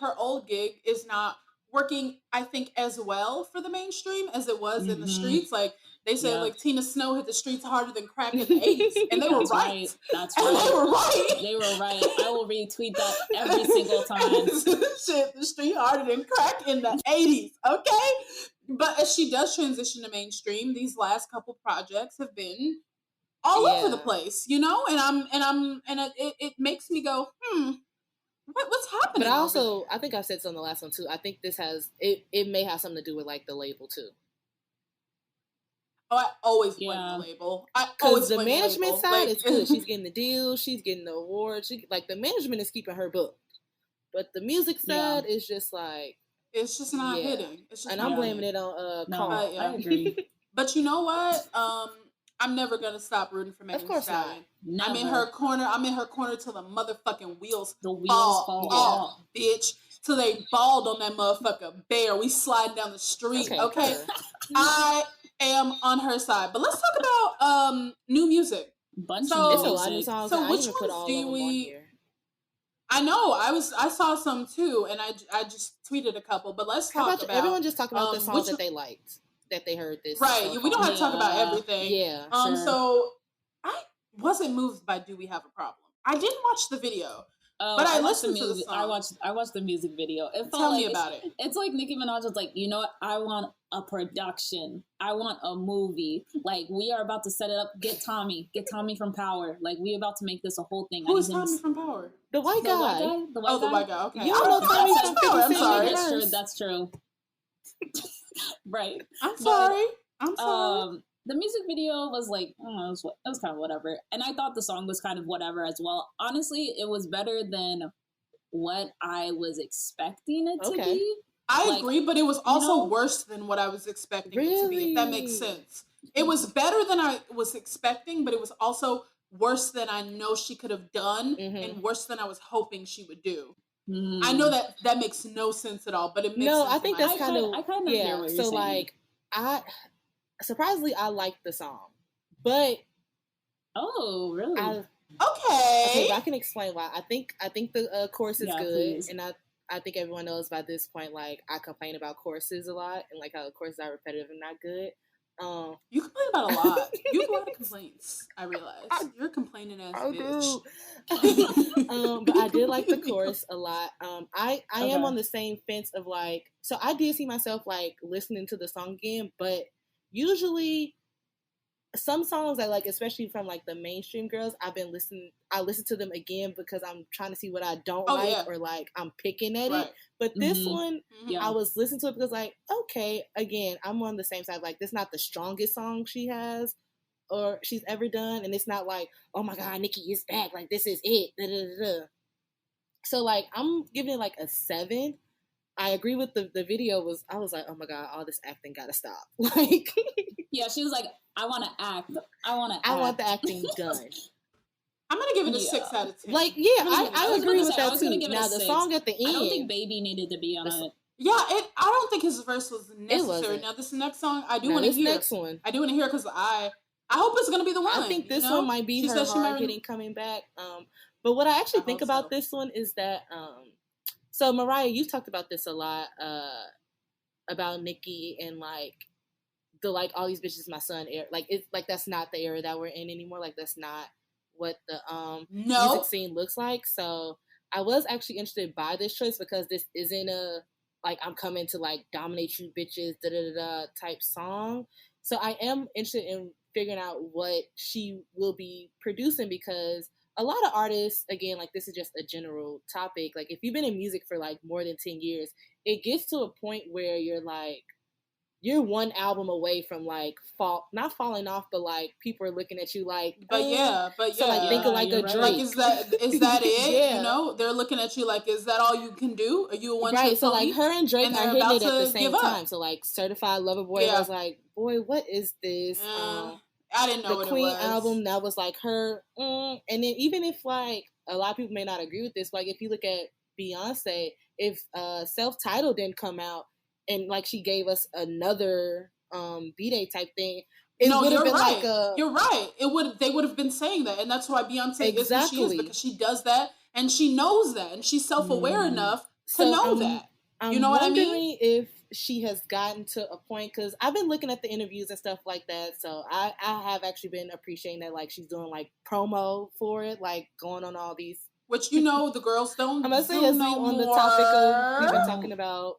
is not working, I think, as well for the mainstream as it was in the streets. Like they said, like Tina Snow hit the streets harder than crack in the 80s, and they were right. That's right. They were right. They were right. I will retweet that every single time. Shit, the street harder than crack in the 80s. Okay. But as she does transition to mainstream, these last couple projects have been all over the place, you know. And it makes me go, what's happening? But also, I think I said so on the last one too. I think this has it may have something to do with like the label too. Oh, I always blame the label. Because the management side is good. She's getting the deal. She's getting the awards. Like the management is keeping her booked, but the music side is just like. It's just not hitting. It's just and I'm blaming it on Carl. I agree. But you know what? I'm never gonna stop rooting for Megan Thee Stallion. I'm in her corner. Till the motherfucking wheels fall off, bitch. Till they balled on that motherfucker bear. We sliding down the street. Okay. I am on her side. But let's talk about new music. It's a lot of new songs. So which ones do we? I know. I saw some too, and I just tweeted a couple. But let's talk about everyone. Just talk about the songs that they liked, that they heard this. Right. We don't have to talk about everything. Yeah. So I wasn't moved by "Do We Have a Problem." I didn't watch the video, but I listened to the song. I watched the music video. Tell me about it. It's like Nicki Minaj was like, you know what? I want a production. I want a movie. Like we are about to set it up. Get Tommy from Power. Like we about to make this a whole thing. Who is Tommy from Power? The white guy. The white guy. Okay. You don't know Tommy from Power. I'm sorry. That's true. Right. I'm sorry. The music video was like, I don't know, it was kind of whatever. And I thought the song was kind of whatever as well. Honestly, it was better than what I was expecting it to be. I agree, but it was also worse than what I was expecting it to be, if that makes sense. It was better than I was expecting, but it was also worse than I know she could have done and worse than I was hoping she would do. I know that makes no sense at all, but it makes sense. I think that's kind of I kind of hear what you're saying. Like surprisingly I liked the song, but really? Okay, I can explain why. I think the chorus is good, please. And I think everyone knows by this point. Like I complain about choruses a lot, and like how the choruses are repetitive and not good. You complain about a lot. You have a lot of complaints. I realize you're a complaining ass bitch. But I did like the chorus a lot. I am on the same fence of like. So I did see myself like listening to the song again, but usually some songs I like, especially from like the mainstream girls, I listen to them again because I'm trying to see what I don't like or like I'm picking at it. But this one, I was listening to it because like, okay, again, I'm on the same side. Like, this is not the strongest song she has or she's ever done, and it's not like, oh my god, Nicki is back, like this is it. Da, da, da, da. So like, I'm giving it like a 7. I agree with the video I was like, oh my god, all this acting gotta stop. Like, yeah, she was like, I want to act. I want the acting done. I'm gonna give it a 6 out of 10. Like, yeah, I agree with that too. Now the song at the end, I don't think Baby needed to be on it. Yeah, I don't think his verse was necessary. Now this next song, I do want to hear. Next one, I do want to hear because I hope it's gonna be the one. I think this one might be her hard hitting coming back. But what I actually think about this one is that, so Mariah, you've talked about this a lot, about Nicki and like the like all these bitches my son era. Like, it's like that's not the era that we're in anymore. Like, that's not what the music scene looks like. So I was actually interested by this choice because this isn't a like I'm coming to like dominate you bitches da da da type song. So I am interested in figuring out what she will be producing because a lot of artists, again, like this is just a general topic. Like if you've been in music for like more than 10 years, it gets to a point where you're like, you're one album away from like not falling off, but like people are looking at you like, but yeah. So like think of like a Drake. Like is that it? Yeah. You know, they're looking at you like, is that all you can do? Are you a one right? So like her and Drake are hitting it at the same time. So like Certified Lover Boy was like, boy, what is this? I didn't know the what Queen it was. album that was like her, and then even if like a lot of people may not agree with this, like if you look at Beyonce, if Self-Titled didn't come out and like she gave us another B-Day type thing, it would have been like a. You're right. They would have been saying that, and that's why Beyonce is who she is because she does that and she knows that and she's self-aware enough to know that. You know what I mean? I'm wondering if she has gotten to a point because I've been looking at the interviews and stuff like that. So I have actually been appreciating that like she's doing like promo for it, like going on all these. Which the girls don't. I'm gonna say on the topic of we've been talking about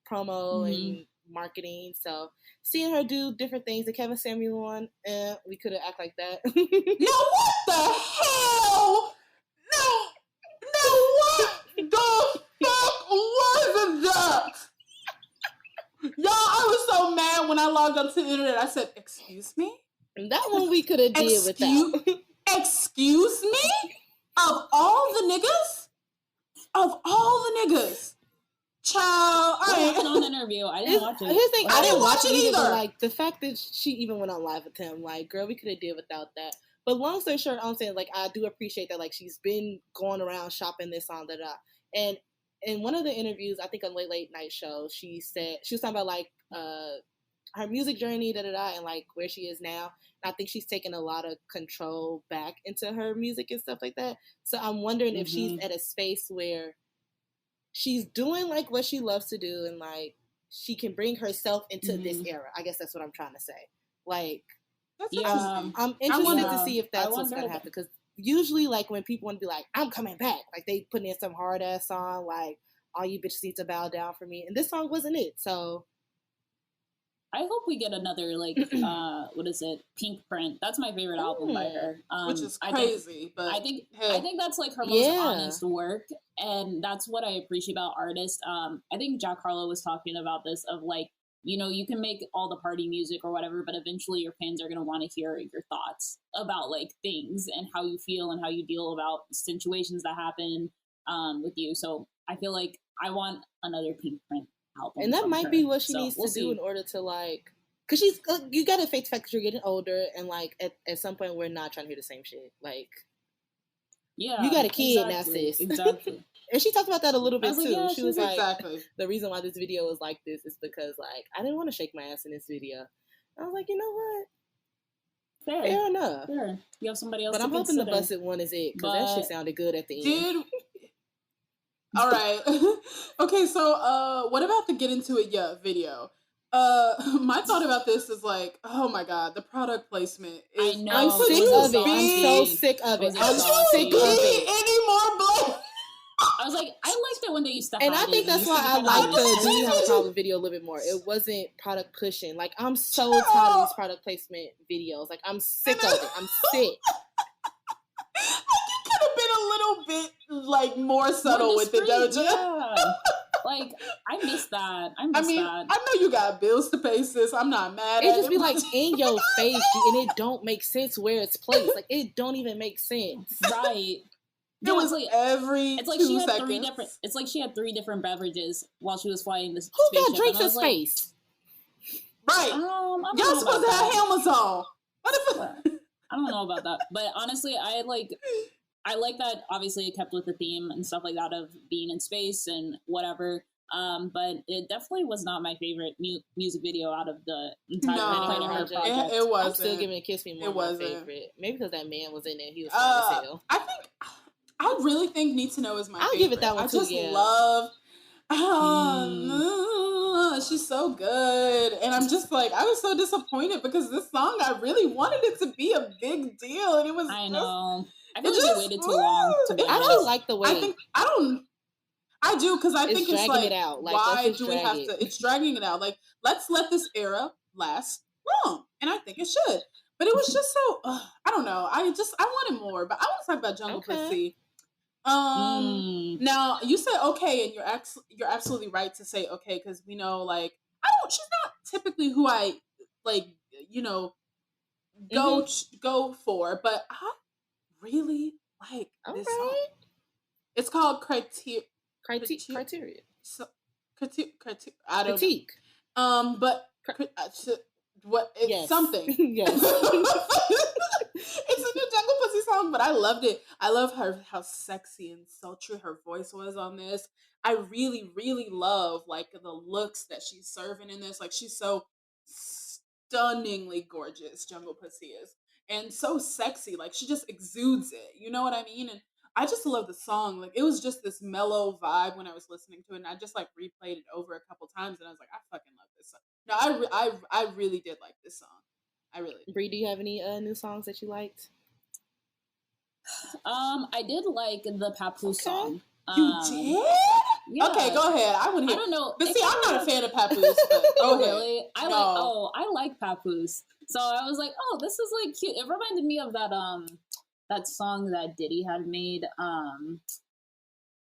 promo and marketing. So seeing her do different things, the Kevin Samuel one, we could have act like that. No, what the hell? No, what the fuck was that? Y'all, I was so mad when I logged onto the internet. I said, "Excuse me." That one we could have did without. Excuse me? Of all the niggas, child. I didn't on the interview. I didn't watch it. Here's the thing, I didn't watch it either. But like the fact that she even went on live with him, like, girl, we could have did without that. But long story short, I'm saying like I do appreciate that. Like she's been going around shopping this on and in one of the interviews, I think on Late Night Show, she said she was talking about like her music journey, and like where she is now. And I think she's taken a lot of control back into her music and stuff like that. So I'm wondering if she's at a space where she's doing like what she loves to do, and like she can bring herself into this era. I guess that's what I'm trying to say. Like, I'm interested to see if that's what's gonna happen because. Usually, like, when people want to be like, I'm coming back, like, they put in some hard-ass song, like, all you bitches need to bow down for me. And this song wasn't it, so. I hope we get another, like, what is it? Pink Print. That's my favorite album by her. Which is crazy, but. I think that's, like, her most honest work, and that's what I appreciate about artists. I think Jack Harlow was talking about this, of, like, you know, you can make all the party music or whatever, but eventually your fans are going to want to hear your thoughts about like things and how you feel and how you deal about situations that happen with you. So I feel like I want another Pink Print album. And that might be what she needs to do in order to like, because you got to face the fact that you're getting older and like at some point we're not trying to hear the same shit. Like, yeah, you got a kid now, sis. Exactly. And she talked about that a little bit too. Like, she was like, the reason why this video was like this is because like I didn't want to shake my ass in this video. I was like, you know what? Fair enough. Fair. You have somebody else. But I'm hoping the busted one is it because that shit sounded good at the end. All right. Okay, so what about the Get Into It video? My thought about this is like, oh my god, the product placement is. I know. I'm sick of it. I'm so sick of it. I'm sick of it. Any more black? I was like, I liked it when they used to. And I think that's why I like the Do You Have a Problem video a little bit more. It wasn't product pushing. Like, I'm so tired of these product placement videos. Like, I'm sick of it. I'm sick. You could have been a little bit like more subtle with it, don't you? Yeah. Like, I miss that. I know you got bills to pay, sis. I'm not mad. It just be like in your face, and it don't make sense where it's placed. Like, it don't even make sense. Right. It was like every it's like 2 she had seconds. 3 different. It's like she had 3 different beverages while she was flying this. Who got drinks in space? Right. Y'all supposed to have helmets on. I don't know about that, but honestly, I like that. Obviously, it kept with the theme and stuff like that of being in space and whatever. But it definitely was not my favorite music video out of the entire Planet Her project. It wasn't. I'm still giving a Kiss Me More my favorite. Maybe because that man was in there. He was fine as hell. I really think Need to Know is my favorite. I'll give it that one too. I just love. She's so good, and I'm just like, I was so disappointed because this song, I really wanted it to be a big deal, and it was. I know. I feel like they waited too long to be honest. I don't like the wait. I do, because I think it's like, it out. Like, why do we have to? It's dragging it out. Like, let's let this era last long, and I think it should. But it was just so. I don't know. I wanted more, but I want to talk about Jungle Pussy. Now you said okay, and you're absolutely right to say okay, because we know, like, she's not typically who I like, go for, but I really like this song. It's called Criteria. So, I don't critique. know. But what? It's yes. something. Yes. It's a new Jungle Pussy song, but I loved it. I love how sexy and sultry her voice was on this. I really, really love like the looks that she's serving in this. Like, she's so stunningly gorgeous, Jungle Pussy is, and so sexy. Like, she just exudes it. You know what I mean? And I just love the song. Like, it was just this mellow vibe when I was listening to it, and I just like replayed it over a couple times, and I was like, I fucking love this song. No, I really did like this song. I really did. Bree, do you have any new songs that you liked? I did like the Papoose song. You did? Yeah. Okay, go ahead. I want to hear. I don't know. But see, I'm not a fan of Papoose. Oh, really? I like Papoose. So I was like, oh, this is like cute. It reminded me of that song that Diddy had made,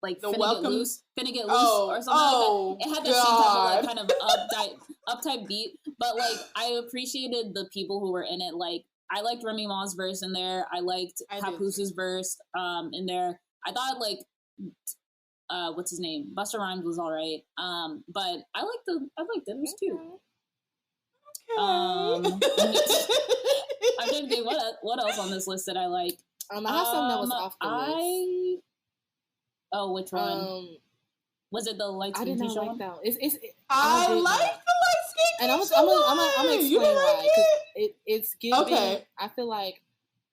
like Finna Get Loose or something like that. It had the same type of like kind of uptight beat, but like I appreciated the people who were in it. Like, I liked Remy Ma's verse in there. I liked Papoos's verse in there. I thought like what's his name? Busta Rhymes was all right. But I liked it. It was cute. Okay. I'm trying to think what else on this list did I like. I have something that was off the list. Oh, which one? Was it the light skin? I did not like that one. I like the light skin. And I'm gonna explain why. It's giving. Okay. I feel like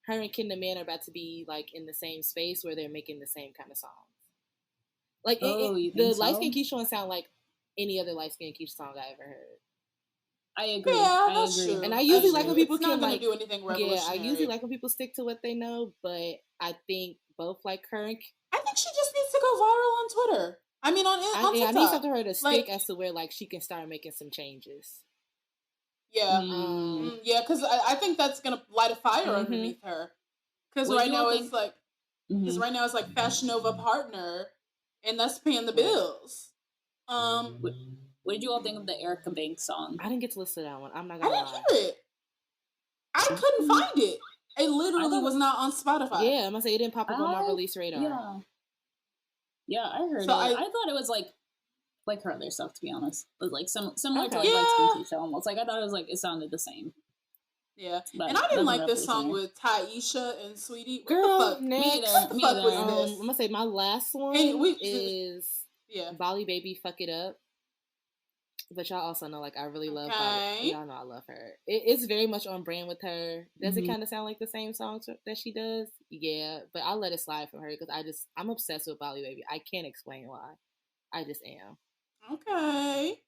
her and Kid the Man are about to be like in the same space where they're making the same kind of songs. Like, the light skin Keisha one sound like any other light skin Keisha song I ever heard. I agree. Yeah, I agree. And I usually like when people can like do anything revolutionary. Yeah, I usually like when people stick to what they know, but I think both like her and I think she just needs to go viral on Twitter. I mean, on TikTok. I need something for her to stick as to where like she can start making some changes. Yeah, yeah, because I think that's gonna light a fire underneath her. Because right now it's like Fashion Nova partner, and that's paying the bills. What did you all think of the Erica Banks song? I didn't get to listen to that one. I'm not gonna lie. I didn't hear it. I couldn't find it. It literally was not on Spotify. Yeah, I'm gonna say it didn't pop up on my release radar. Yeah, I heard it. I thought it was like her other stuff, to be honest. It was like similar to like Light Skin almost. Like, I thought it was like it sounded the same. Yeah, but and I didn't like this song with Taisha and Sweetie. Girl, what the fuck? Next. What the fuck was this? I'm gonna say my last one is Bali Baby Fuck It Up. But y'all also know, like, I really love Bali. Y'all know I love her. It's very much on brand with her. Does it kind of sound like the same songs that she does? Yeah, but I'll let it slide from her because I'm obsessed with Bali Baby. I can't explain why. I just am. Okay.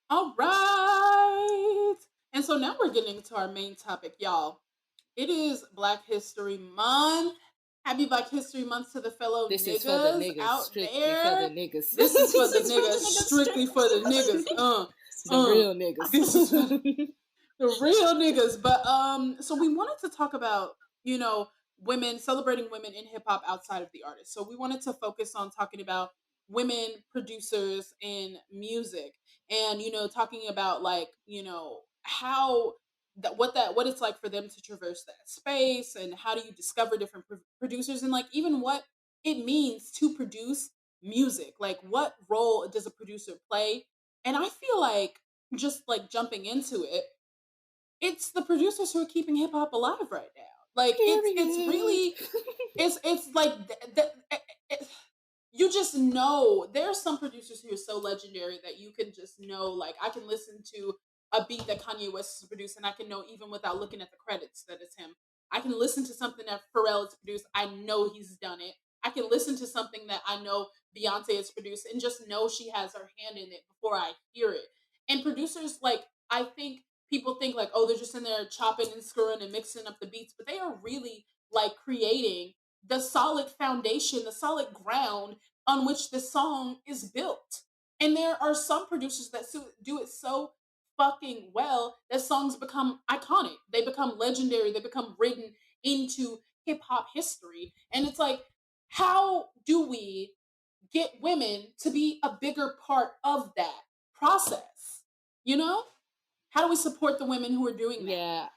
All right. And so now we're getting into our main topic, y'all. It is Black History Month. Happy Black History Month to the fellow this niggas, is for the niggas out strictly there. for the niggas. This is for the niggas, strictly for the niggas. The real niggas. This is for the real niggas. But so we wanted to talk about, you know, women, celebrating women in hip hop outside of the artist. So we wanted to focus on talking about women producers in music, and, you know, talking about, like, you know, how what it's like for them to traverse that space, and how do you discover different producers, and, like, even what it means to produce music, like what role does a producer play. And I feel like, just like jumping into it, it's the producers who are keeping hip hop alive right now. Like, it's really it's like you just know there's some producers who are so legendary that you can just know, like, I can listen to a beat that Kanye West has produced, and I can know, even without looking at the credits, that it's him. I can listen to something that Pharrell has produced, I know he's done it. I can listen to something that I know Beyonce has produced and just know she has her hand in it before I hear it. And producers, like, I think people think, like, oh, they're just in there chopping and screwing and mixing up the beats, but they are really, like, creating the solid foundation, the solid ground on which this song is built. And there are some producers that do it so fucking well that songs become iconic. They become legendary. They become written into hip hop history. And it's like, how do we get women to be a bigger part of that process? You know? How do we support the women who are doing that? Yeah.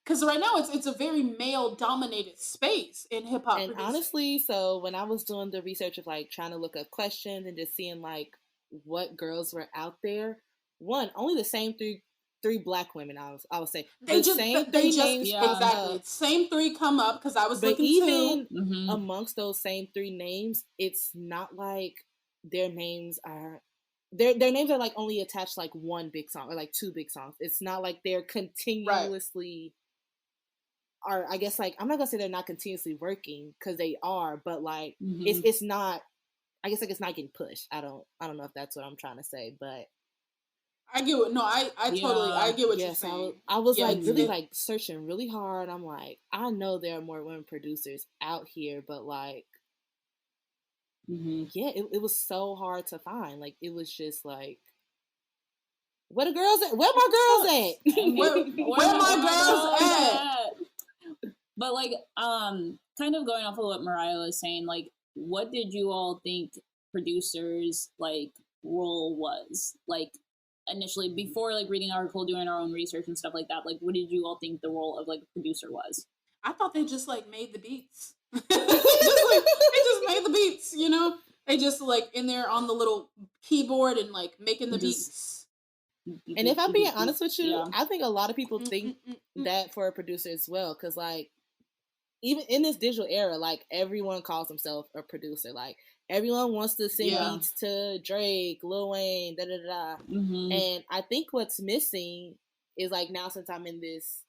Because right now it's a very male dominated space in hip hop. And producing. honestly, so when I was doing the research of, like, trying to look up questions and just seeing, like, what girls were out there, only the same three black women, I would say. Exactly. Same three come up, because I was looking even too. Amongst those same three names, it's not like their names are their names are, like, only attached to, like, one big song or, like, two big songs. It's not like they're continuously are, I guess, like, I'm not gonna say they're not continuously working, because they are, but, like, it's not, I guess, like, it's not getting pushed. I don't know if that's what I'm trying to say, but I get what, no, I totally, I get what you're saying. I was like, really, like, searching really hard. I'm like, I know there are more women producers out here, but, like, yeah, it was so hard to find. Like, it was just like, where the girls at? Where my girls at? Where my girls at? But, like, kind of going off of what Mariah was saying, like, what did you all think producers, like, role was? Like, initially, before, like, reading the article, doing our own research and stuff like that, like, what did you all think the role of, like, a producer was? I thought they just, like, made the beats. they just made the beats, you know? They just, like, in there on the little keyboard and, like, making the beats. And if I'm being honest with you, I think a lot of people think that for a producer as well, because, like, even in this digital era, like, everyone calls themselves a producer. Like, everyone wants to sing beats to Drake, Lil Wayne, da-da-da. And I think what's missing is, like, now, since I'm in this,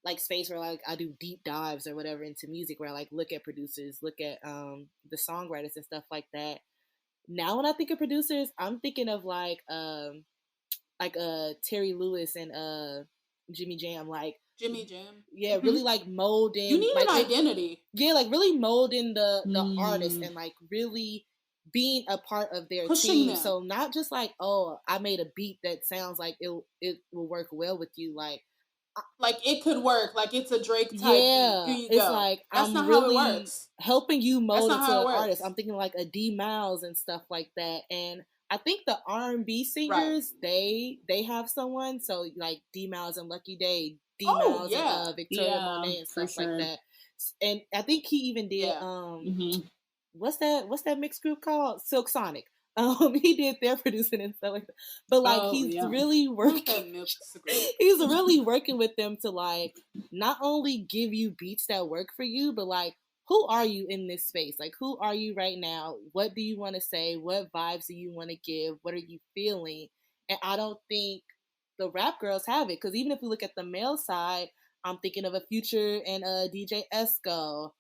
like, space where, like, I do deep dives or whatever into music, where I, like, look at producers, look at the songwriters and stuff like that. Now when I think of producers, I'm thinking of, like Terry Lewis and Jimmy Jam, like, Jimmy Jam. Yeah, really, like, molding. You need, like, an identity. Yeah, like, really molding the artist and, like, really being a part of their team. Them. So not just like, oh, I made a beat that sounds like it will work well with you. Like it could work. Like, it's a Drake type. Yeah, beat. Here you it's go. like, that's I'm not really how it works. Helping you mold into an artist. I'm thinking like a D Miles and stuff like that. And I think the R&B singers, they have someone. So like D Miles and Lucky Day, D Miles and Victoria Monet and stuff like that. And I think he even did what's that mixed group called? Silk Sonic. He did their producing and stuff like that. But like he's really working. He's really working with them to like not only give you beats that work for you, but like, who are you in this space? Like, who are you right now? What do you want to say? What vibes do you want to give? What are you feeling? And I don't think the rap girls have it, because even if we look at the male side, I'm thinking of a Future and DJ Esco.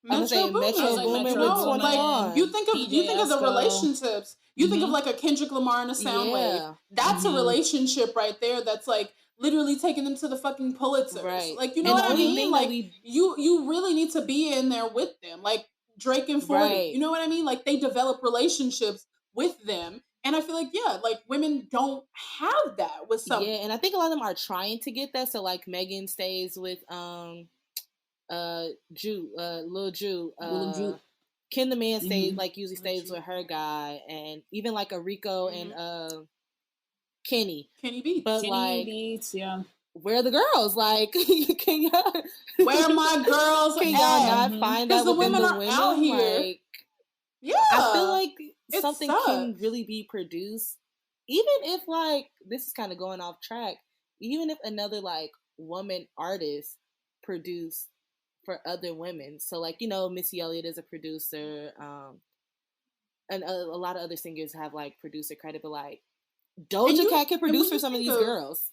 Metro Boomin with 21. Like, you think of the relationships. You think of like a Kendrick Lamar and a Soundwave. That's a relationship right there. That's like literally taking them to the fucking Pulitzers. Right. Like, you know what I mean? Like, you really need to be in there with them. Like, Drake and 40. Right. You know what I mean? Like, they develop relationships with them. And I feel like, yeah, like, women don't have that with some. Yeah, and I think a lot of them are trying to get that. So, like, Megan stays with Lil Ju. Ken the Man stays, like, usually stays with her guy. And even, like, a Rico and Kenny Beats. But Kenny like Beats, yeah. Where are the girls? Like, can y'all? Where are my girls? Can y'all not find that within the women? Out here. Like, yeah, I feel like something can really be produced, even if like this is kind of going off track. Even if another like woman artist produced for other women, so like Missy Elliott is a producer, and a lot of other singers have like producer credit, but like Doja Cat can produce for some of these girls.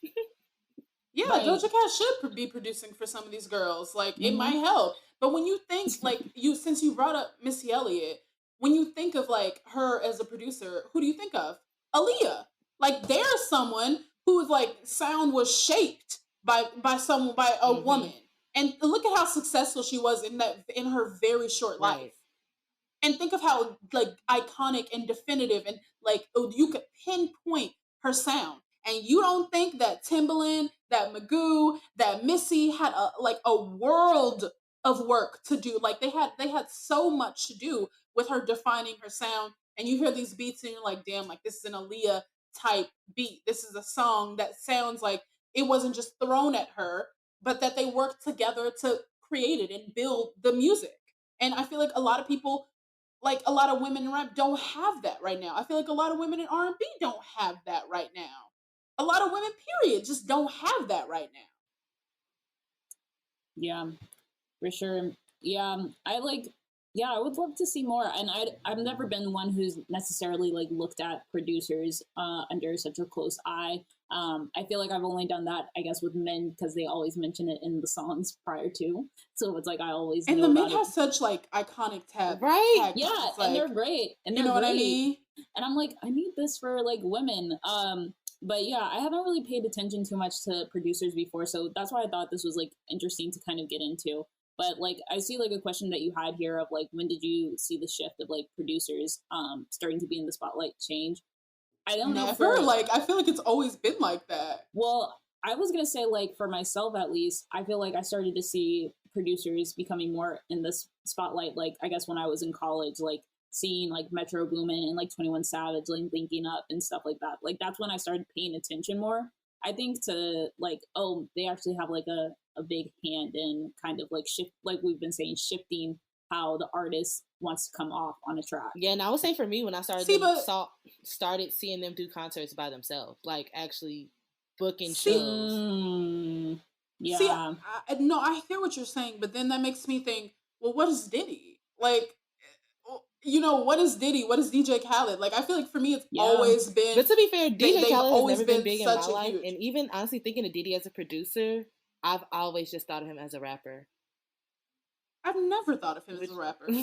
Yeah, right. Doja Cat should be producing for some of these girls. Like, it might help. But when you think, like, since you brought up Missy Elliott, when you think of, like, her as a producer, who do you think of? Aaliyah. Like, there's someone whose, like, sound was shaped by a woman. And look at how successful she was in her very short life. And think of how, like, iconic and definitive and, like, you could pinpoint her sound. And you don't think that Timbaland, that Magoo, that Missy had a world of work to do. Like they had so much to do with her defining her sound. And you hear these beats and you're like, damn, like this is an Aaliyah type beat. This is a song that sounds like it wasn't just thrown at her, but that they worked together to create it and build the music. And I feel like a lot of people, like a lot of women in rap, don't have that right now. I feel like a lot of women in R&B don't have that right now. A lot of women, period, just don't have that right now. Yeah, for sure. Yeah, I would love to see more. And I've never been one who's necessarily like looked at producers under such a close eye. I feel like I've only done that, I guess, with men because they always mention it in the songs prior to. So it's like I always know the men about have it. Such like iconic tab, right? Yeah, like, and they're great. And you know what I mean? And I'm like, I need this for like women. But yeah, I haven't really paid attention too much to producers before, so that's why I thought this was like interesting to kind of get into. But like, I see like a question that you had here of like, when did you see the shift of like producers starting to be in the spotlight change? I don't know. Like, I feel like it's always been like that. Well, I was gonna say like for myself at least, I feel like I started to see producers becoming more in this spotlight. Like I guess when I was in college, like seeing like Metro Boomin and like 21 Savage like linking up and stuff like that. Like that's when I started paying attention more. I think to like, oh, they actually have like a big hand in kind of like shift, like we've been saying, shifting how the artist wants to come off on a track. Yeah, and I would say for me when I started started seeing them do concerts by themselves, like actually booking shows. Yeah. See, I hear what you're saying, but then that makes me think, well, what is Diddy? Like, what is Diddy? What is DJ Khaled? Like, I feel like for me, it's always been. But to be fair, DJ Khaled has never been big in my life. And even honestly, thinking of Diddy as a producer, I've always just thought of him as a rapper. I've never thought of him as a rapper. Or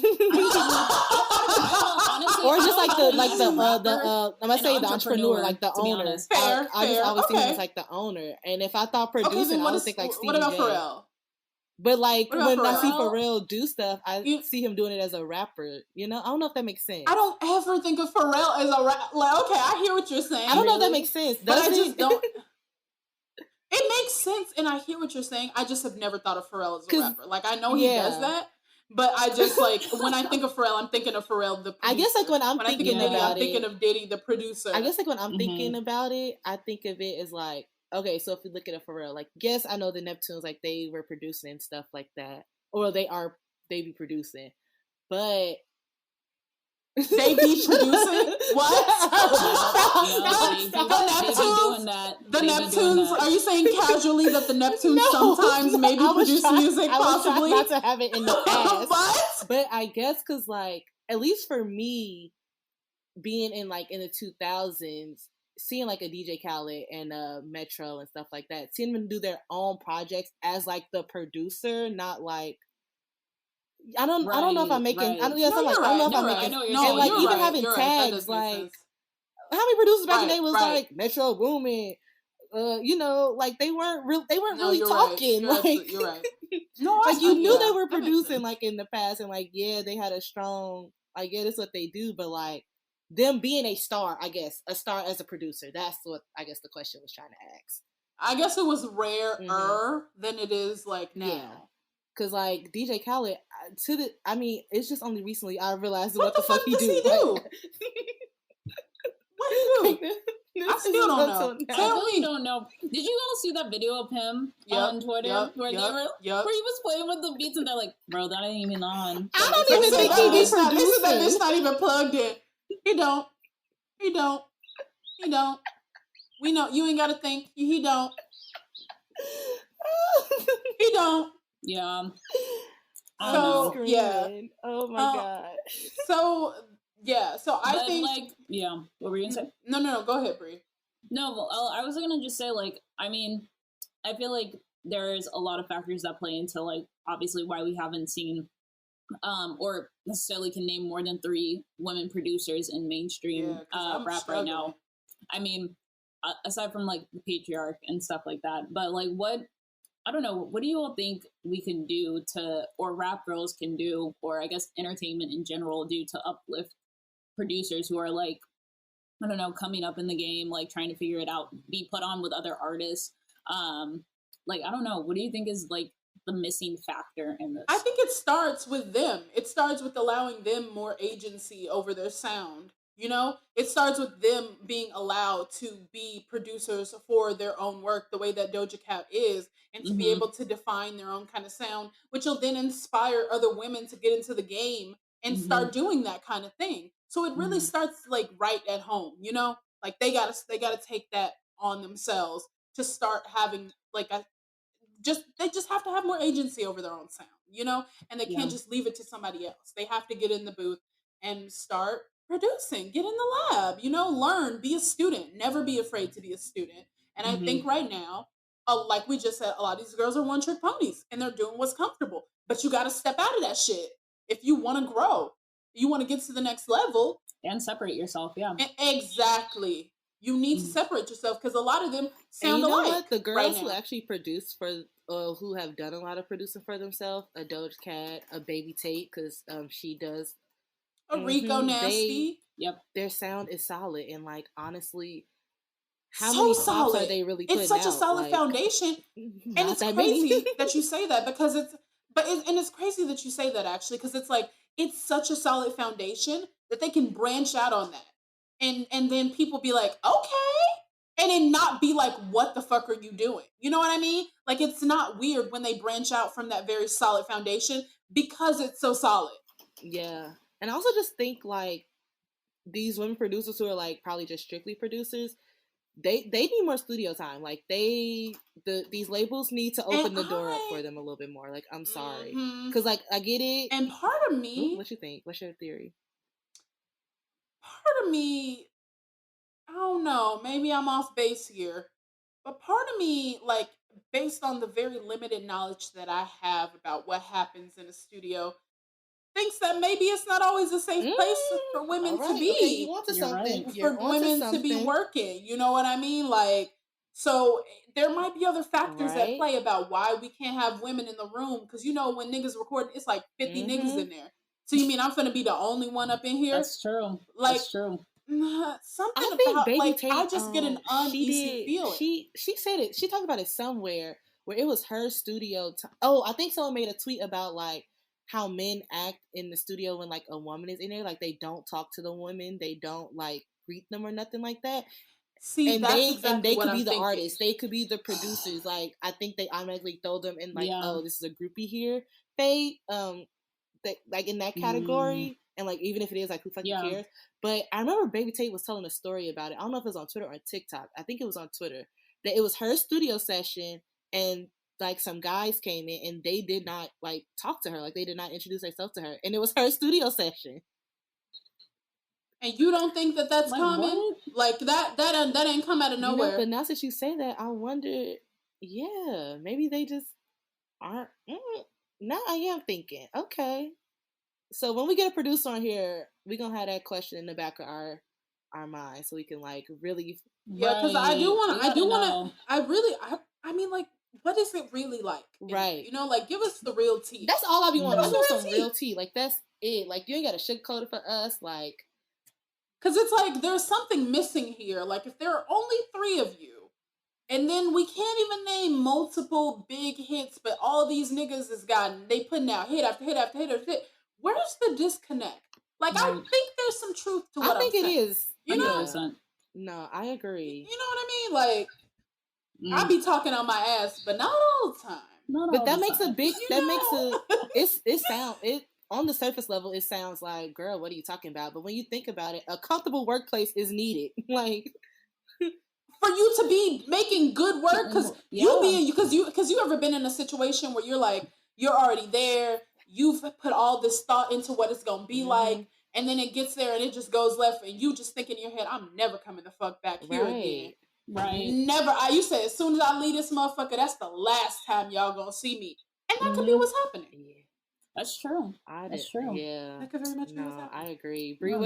just like the I'm gonna say the entrepreneur, like the owner. I just always see him as like the owner. And if I thought producing, I would think like Stevie What about Pharrell? But like when Pharrell? I see Pharrell do stuff, I see him doing it as a rapper. I don't know if that makes sense. I don't ever think of Pharrell as a rapper. Like, okay, I hear what you're saying. I don't know if that makes sense. But I just don't. It makes sense, and I hear what you're saying. I just have never thought of Pharrell as a rapper. Like I know he does that, but I just like when I think of Pharrell, I'm thinking of Pharrell the producer. I guess like when I'm thinking of Diddy, I'm thinking of Diddy the producer. I guess like when I'm thinking about it, I think of it as like. Okay, so if you look at it for real, like, yes, I know the Neptunes, like, they were producing and stuff like that. Or they be producing. But... They be producing? What? The Neptunes, are you saying casually that the Neptunes sometimes maybe produce music, possibly? I was trying not to have it in the past. What? But I guess because, like, at least for me, being in, like, in the 2000s, seeing like a DJ Khaled and Metro and stuff like that, seeing them do their own projects as like the producer, not like I don't know if I'm making I don't know if I'm making and like even having tags like how many producers back in the day was like Metro Boomin, you know, like they weren't really talking. Right. You're right. No, like you knew they were producing like in the past, and like yeah, they had a strong, like yeah, that's what they do, but like them being a star, I guess, a star as a producer, that's what I guess the question was trying to ask. I guess it was rarer than it is like now. Yeah. Cause like DJ Khaled, I mean, it's just only recently I realized what the fuck he do. What he do? I still don't know. I really don't know. Did you all see that video of him on Twitter where he was playing with the beats and they're like, bro, that ain't even on. I don't even think he be producing. That bitch not even plugged in. He don't. We know you ain't gotta think. He don't. He don't. Yeah. So yeah. Oh my god. So yeah. So I think like What were you gonna say? No. Go ahead, Bree. No, I was gonna just say like I mean I feel like there's a lot of factors that play into like obviously why we haven't seen or necessarily can name more than 3 women producers in mainstream rap right now. I mean, aside from like the patriarch and stuff like that, but like I don't know, what do you all think we can do or rap girls can do, or I guess entertainment in general do to uplift producers who are like, I don't know, coming up in the game, like trying to figure it out, be put on with other artists? Like, I don't know, what do you think is like the missing factor in this? I think it starts with them. It starts with allowing them more agency over their sound. You know, it starts with them being allowed to be producers for their own work the way that Doja Cat is, and to be able to define their own kind of sound, which will then inspire other women to get into the game and start doing that kind of thing. So it really starts like right at home, you know, like they gotta take that on themselves to start having like they just have to have more agency over their own sound, you know, and they can't just leave it to somebody else. They have to get in the booth and start producing, get in the lab, you know, learn, be a student, never be afraid to be a student. And I think right now, like we just said, a lot of these girls are one trick ponies and they're doing what's comfortable, but you got to step out of that shit. If you want to grow, you want to get to the next level and separate yourself. Yeah, exactly. You need to separate yourself because a lot of them sound alike. What? The girls who actually produce who have done a lot of producing for themselves, a Doja Cat, a Baby Tate, because she does. A Rico Nasty. Their sound is solid, and like honestly, how many songs are they really putting out? It's such a solid foundation, and it's crazy that you say that because it's crazy that you say that actually because it's like it's such a solid foundation that they can branch out on that, and then people be like, okay, and then not be like, what the fuck are you doing? You know what I mean? Like it's not weird when they branch out from that very solid foundation because it's so solid. Yeah. And I also just think like these women producers who are like probably just strictly producers, they need more studio time. Like these labels need to open the door up for them a little bit more. Like I'm sorry, because like I get it. And part of me, what you think? What's your theory? Part of me, I don't know. Maybe I'm off base here, but part of me, like based on the very limited knowledge that I have about what happens in a studio, thinks that maybe it's not always a safe place for women to be. Okay, you want something. Right. For women to be working. You know what I mean? Like, so there might be other factors at play about why we can't have women in the room. Because, you know, when niggas record, it's like 50 niggas in there. So you mean I'm finna be the only one up in here? That's true. Like, that's true. Something about, like, Tate, I just get an uneasy feeling. She said it. She talked about it somewhere where it was her studio. I think someone made a tweet about, like, how men act in the studio when like a woman is in there, like they don't talk to the women, they don't like greet them or nothing like that. See, and they could be the thinking. artists, they could be the producers. Like I think they automatically throw them in like, oh, this is a groupie here. They like in that category, and like even if it is like who fucking cares. But I remember Baby Tate was telling a story about it. I don't know if it was on Twitter or TikTok. I think it was on Twitter. That it was her studio session and like some guys came in and they did not like talk to her, like they did not introduce themselves to her, and it was her studio session. And you don't think that that's like, common? What? Like that ain't come out of nowhere. You know, but now since you say that, I wonder. Yeah, maybe they just aren't. Now I am thinking. Okay, so when we get a producer on here, we're gonna have that question in the back of our our minds so we can like really. Yeah, because I mean, like, what is it really like? Right. You know, like, give us the real tea. That's all I be wanting. I want some real tea. Like, that's it. Like, you ain't got to sugarcoat it for us. Like, because it's like there's something missing here. Like, if there are only 3 of you, and then we can't even name multiple big hits, but all these niggas they putting out hit after hit after hit after hit. Where's the disconnect? Like, I think there's some truth to what I'm saying. I think it is. You know? No, I agree. You know what I mean? Like, I be talking on my ass, but not all the time. But that makes a big. It on the surface level, it sounds like, girl, what are you talking about? But when you think about it, a comfortable workplace is needed. Like, for you to be making good work, because you ever been in a situation where you're like, you're already there, you've put all this thought into what it's gonna be like, and then it gets there and it just goes left, and you just think in your head, I'm never coming the fuck back here again. Right. Never. You said, as soon as I leave this motherfucker, that's the last time y'all gonna see me. And that could be what's happening. Yeah. That's true. That's true. Yeah. That could very much be what's happening. I agree. Bree, I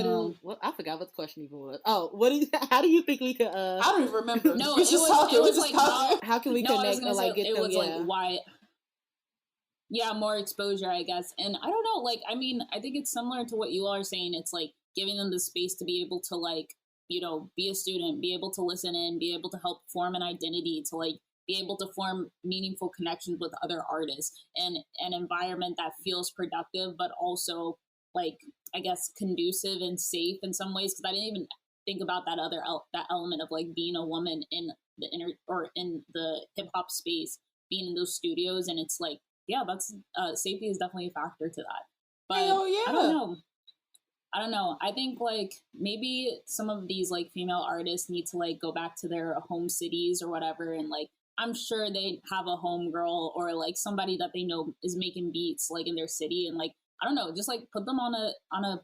forgot what the question even was. Oh, how do you think we could I don't even remember. No, we're just talking. How can we connect or like get them? Like why more exposure, I guess. And I don't know, like, I mean, I think it's similar to what you all are saying. It's like giving them the space to be able to, like, you know, be a student, be able to listen in, be able to help form an identity, to like be able to form meaningful connections with other artists, and an environment that feels productive, but also, like, I guess, conducive and safe in some ways. Because I didn't even think about that that element of like being a woman in the in the hip hop space, being in those studios, and it's like, yeah, that's safety is definitely a factor to that. But I don't know. I think like maybe some of these like female artists need to like go back to their home cities or whatever, and like I'm sure they have a homegirl or like somebody that they know is making beats like in their city, and like I don't know, just like put them on a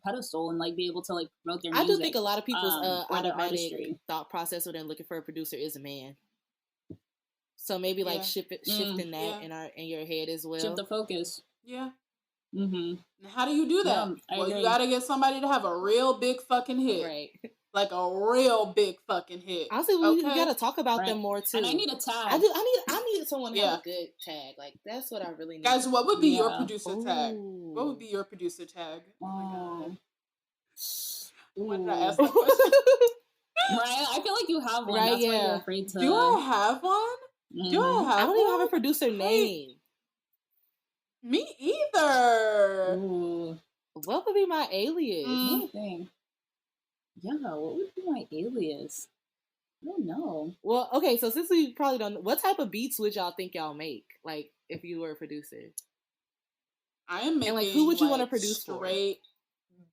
pedestal and like be able to like promote their music. I do think a lot of people's automatic thought process when they're looking for a producer is a man. So maybe like shifting that in your head as well. Shift the focus. Yeah. How do you do that? You gotta get somebody to have a real big fucking hit. Right. Like a real big fucking hit. Honestly, we gotta talk about them more too. And I need a tag. I need someone to have a good tag. Like that's what I really need. Guys, what would be your producer tag? What would be your producer tag? Oh my god. Why did I ask that question? Right? I feel like you have one. Right, that's why you're afraid to. Do I have one? Do I have I don't even have a producer name. Me either. Ooh. What would be my alias? Yeah, what would be my alias? I don't know. Well, okay, so since we probably don't know, what type of beats would y'all think y'all make? Like, if you were a producer? I am making, and like, who would you want to produce straight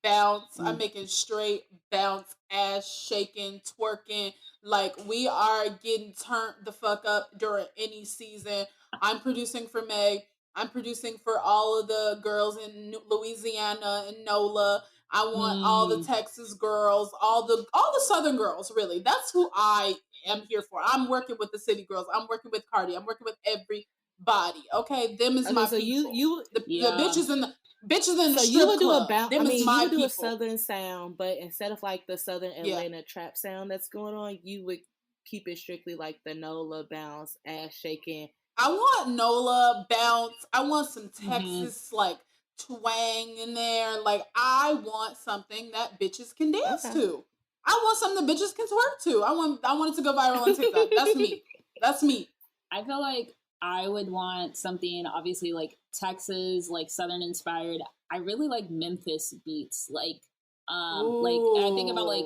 bounce. I'm making straight bounce, ass shaking, twerking. Like, we are getting turned the fuck up during any season. I'm producing for Meg. I'm producing for all of the girls in Louisiana and NOLA. I want all the Texas girls, all the Southern girls, really. That's who I am here for. I'm working with the city girls. I'm working with Cardi. I'm working with everybody. Okay, them is my people. The bitches in the so strip you would do club. you would do a Southern sound, but instead of like the Southern Atlanta trap sound that's going on, you would keep it strictly like the NOLA bounce, ass shaking. I want NOLA bounce. I want some Texas like twang in there. Like, I want something that bitches can dance to. I want something that bitches can twerk to. I want it to go viral on TikTok. That's me. That's me. I feel like I would want something obviously like Texas, like Southern inspired. I really like Memphis beats. Like I think about like,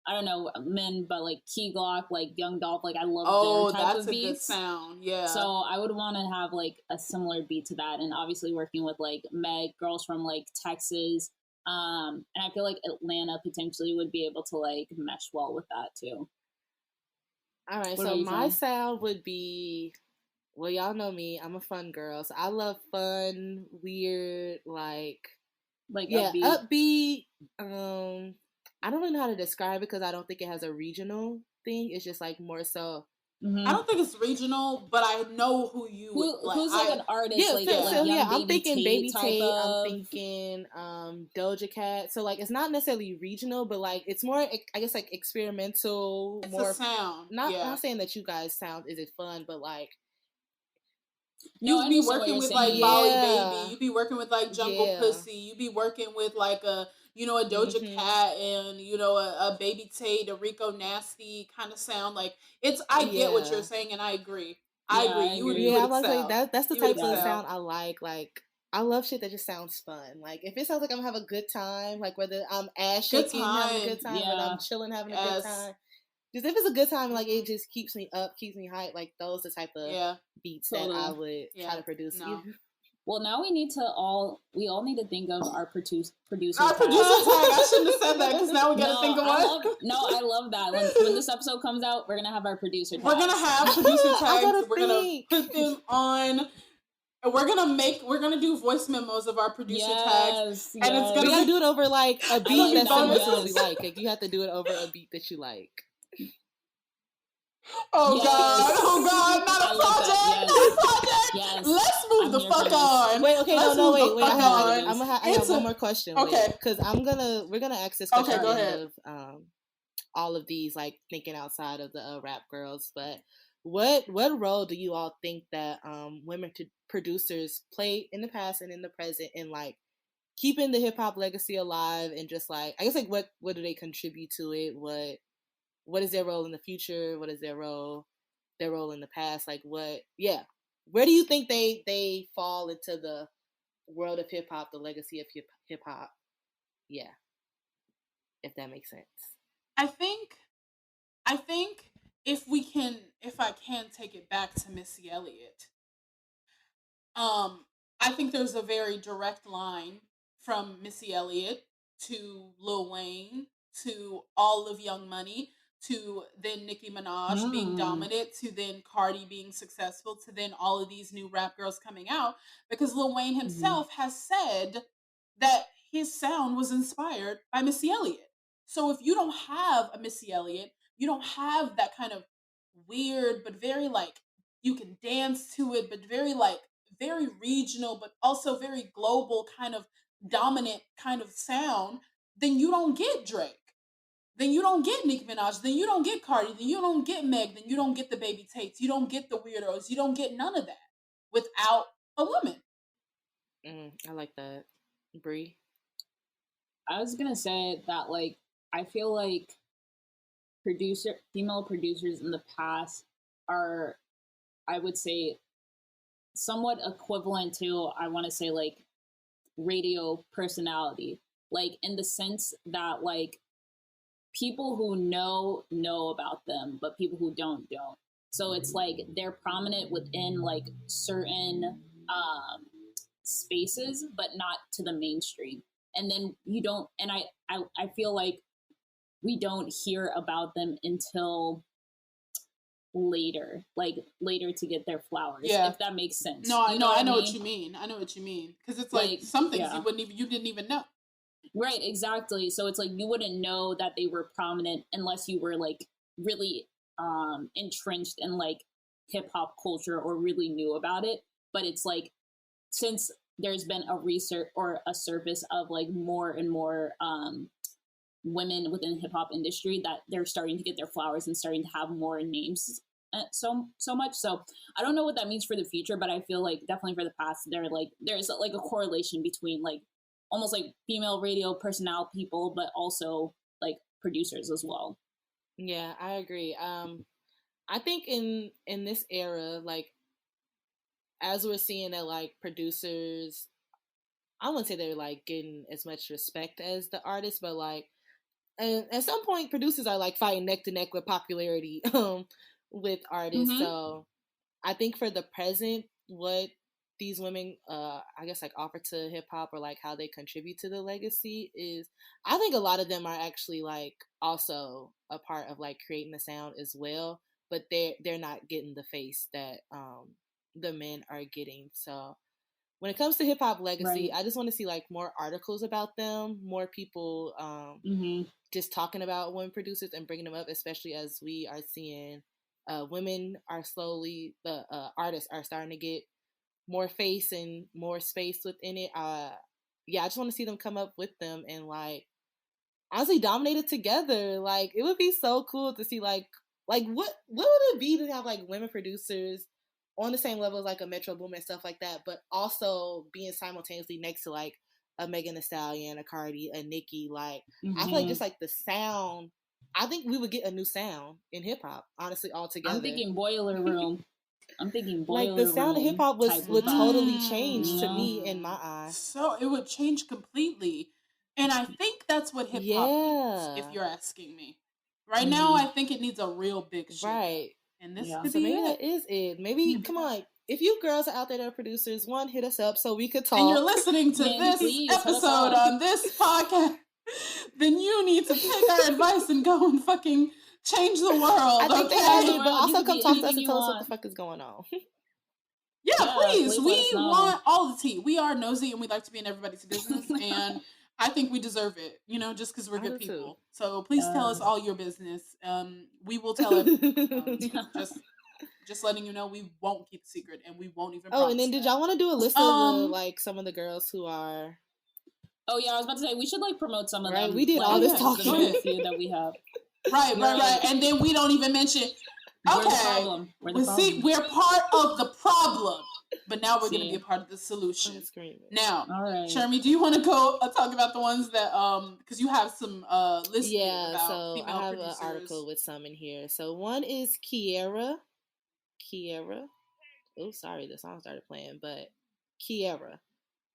I don't know, men, but like Key Glock, like Young Dolph, like I love their type of beats. Oh, that's a good sound, yeah. So I would want to have like a similar beat to that, and obviously working with like Meg, girls from like Texas, and I feel like Atlanta potentially would be able to like mesh well with that too. All right, so my sound would be, well, y'all know me, I'm a fun girl, so I love fun, weird, like upbeat. I don't really know how to describe it because I don't think it has a regional thing. It's just like more so I don't think it's regional, but I know who you would like. Who's like an artist? Yeah, like, I'm thinking Baby Tate. of... I'm thinking Doja Cat. So like, it's not necessarily regional, but like, it's more, I guess, like experimental. It's more a sound. Not saying that you guys sound is it fun, but like. You'd be working with like Molly Baby. You'd be working with like Jungle Pussy. You'd be working with like a Doja Cat and a Baby Tate, a Rico Nasty kind of sound. Like I get what you're saying and I agree. I agree. You would excel. That's the type of sound I like. Like I love shit that just sounds fun. Like if it sounds like I'm having a good time, like whether I'm ass shaking having a good time, whether I'm chilling having a good time. Just if it's a good time, like it just keeps me up, keeps me hyped. Like those the type of beats that I would try to produce. No. Well, now we all need to think of our producer. Our producer tag. I shouldn't have said that because now we got to think of one. I love that. When this episode comes out, we're gonna have our producer tags. We're gonna have producer tags. We're gonna put them on. We're gonna do voice memos of our producer tags, and it's gonna. We gotta do it over like a beat that someone really like. Like you have to do it over a beat that you like. Oh God! Not a project! Yes. Let's move the fuck on. Wait, okay, wait. I have one more question. Okay, because we're gonna ask this question of all of these, like thinking outside of the rap girls. But what role do you all think that women producers play in the past and in the present in like keeping the hip hop legacy alive and just like I guess like what do they contribute to it? What is their role in the future? What is their role in the past? Like where do you think they fall into the world of hip hop, the legacy of hip hop? Yeah. If that makes sense. I think if I can take it back to Missy Elliott, I think there's a very direct line from Missy Elliott to Lil Wayne to all of Young Money to then Nicki Minaj being dominant, to then Cardi being successful, to then all of these new rap girls coming out, because Lil Wayne himself has said that his sound was inspired by Missy Elliott. So if you don't have a Missy Elliott, you don't have that kind of weird, but very like, you can dance to it, but very like, very regional, but also very global kind of dominant kind of sound, then you don't get Drake. Then you don't get Nicki Minaj. Then you don't get Cardi. Then you don't get Meg. Then you don't get the Baby Tates. You don't get the weirdos. You don't get none of that without a woman. I like that. Bree? I was gonna say that like I feel like female producers in the past are, I would say, somewhat equivalent to, I want to say, like radio personality, like in the sense that like people who know about them, but people who don't. So it's like they're prominent within like certain spaces, but not to the mainstream. And then you don't, and I feel like we don't hear about them until later to get their flowers. If that makes sense. No, I know what you mean. I know what you mean, because it's like some things you didn't even know. Right, exactly. So it's like you wouldn't know that they were prominent unless you were like really entrenched in like hip hop culture or really knew about it. But it's like, since there's been a research or a surface of like more and more women within the hip hop industry, that they're starting to get their flowers and starting to have more names so much. So I don't know what that means for the future, but I feel like definitely for the past, there's like a correlation between like almost like female radio personnel people, but also like producers as well. Yeah, I agree. I think in this era, like as we're seeing that like producers, I wouldn't say they're like getting as much respect as the artists, but like at some point producers are like fighting neck to neck with popularity with artists. So I think for the present, what these women I guess like offer to hip hop, or like how they contribute to the legacy, is I think a lot of them are actually like also a part of like creating the sound as well, but they're not getting the face that the men are getting. So when it comes to hip hop legacy, I just want to see like more articles about them, more people just talking about women producers and bringing them up, especially as we are seeing women are slowly, the artists are starting to get more face and more space within it. Yeah, I just want to see them come up with them and like honestly dominate it together. Like it would be so cool to see like what would it be to have like women producers on the same level as like a Metro Boomin and stuff like that, but also being simultaneously next to like a Megan Thee Stallion, a Cardi, a Nicki. Like I feel like just like the sound, I think we would get a new sound in hip hop, honestly, altogether. I'm thinking Boiler Room. Like the sound of hip hop would totally change to me in my eyes. So it would change completely. And I think that's what hip hop needs, if you're asking me. Right now, I think it needs a real big shit. Right. And this could so be maybe it. That is it. Maybe, come on. If you girls are out there that are producers, one, hit us up so we could talk. And you're listening to this episode on this podcast, then you need to take our advice and go and fucking change the world. I think they are, but also come talk to us and tell us what the fuck is going on. Yeah, please. We want all the tea. We are nosy and we like to be in everybody's business. And I think we deserve it, just because we're good people. So please tell us all your business. We will tell everyone. Just letting you know, we won't keep the secret and we won't even. And then did y'all want to do a list of some of the girls who are? Oh yeah, I was about to say we should like promote some of them. We did all this talking. The few that we have. Right. And then we don't even mention. Okay, we're part of the problem, but now we're going to be a part of the solution. Now, Shermie, do you want to go talk about the ones that because you have some lists? Yeah, about so female I have producers. an article with some in here. So one is Kiera. Oh, sorry, the song started playing, but Kiera.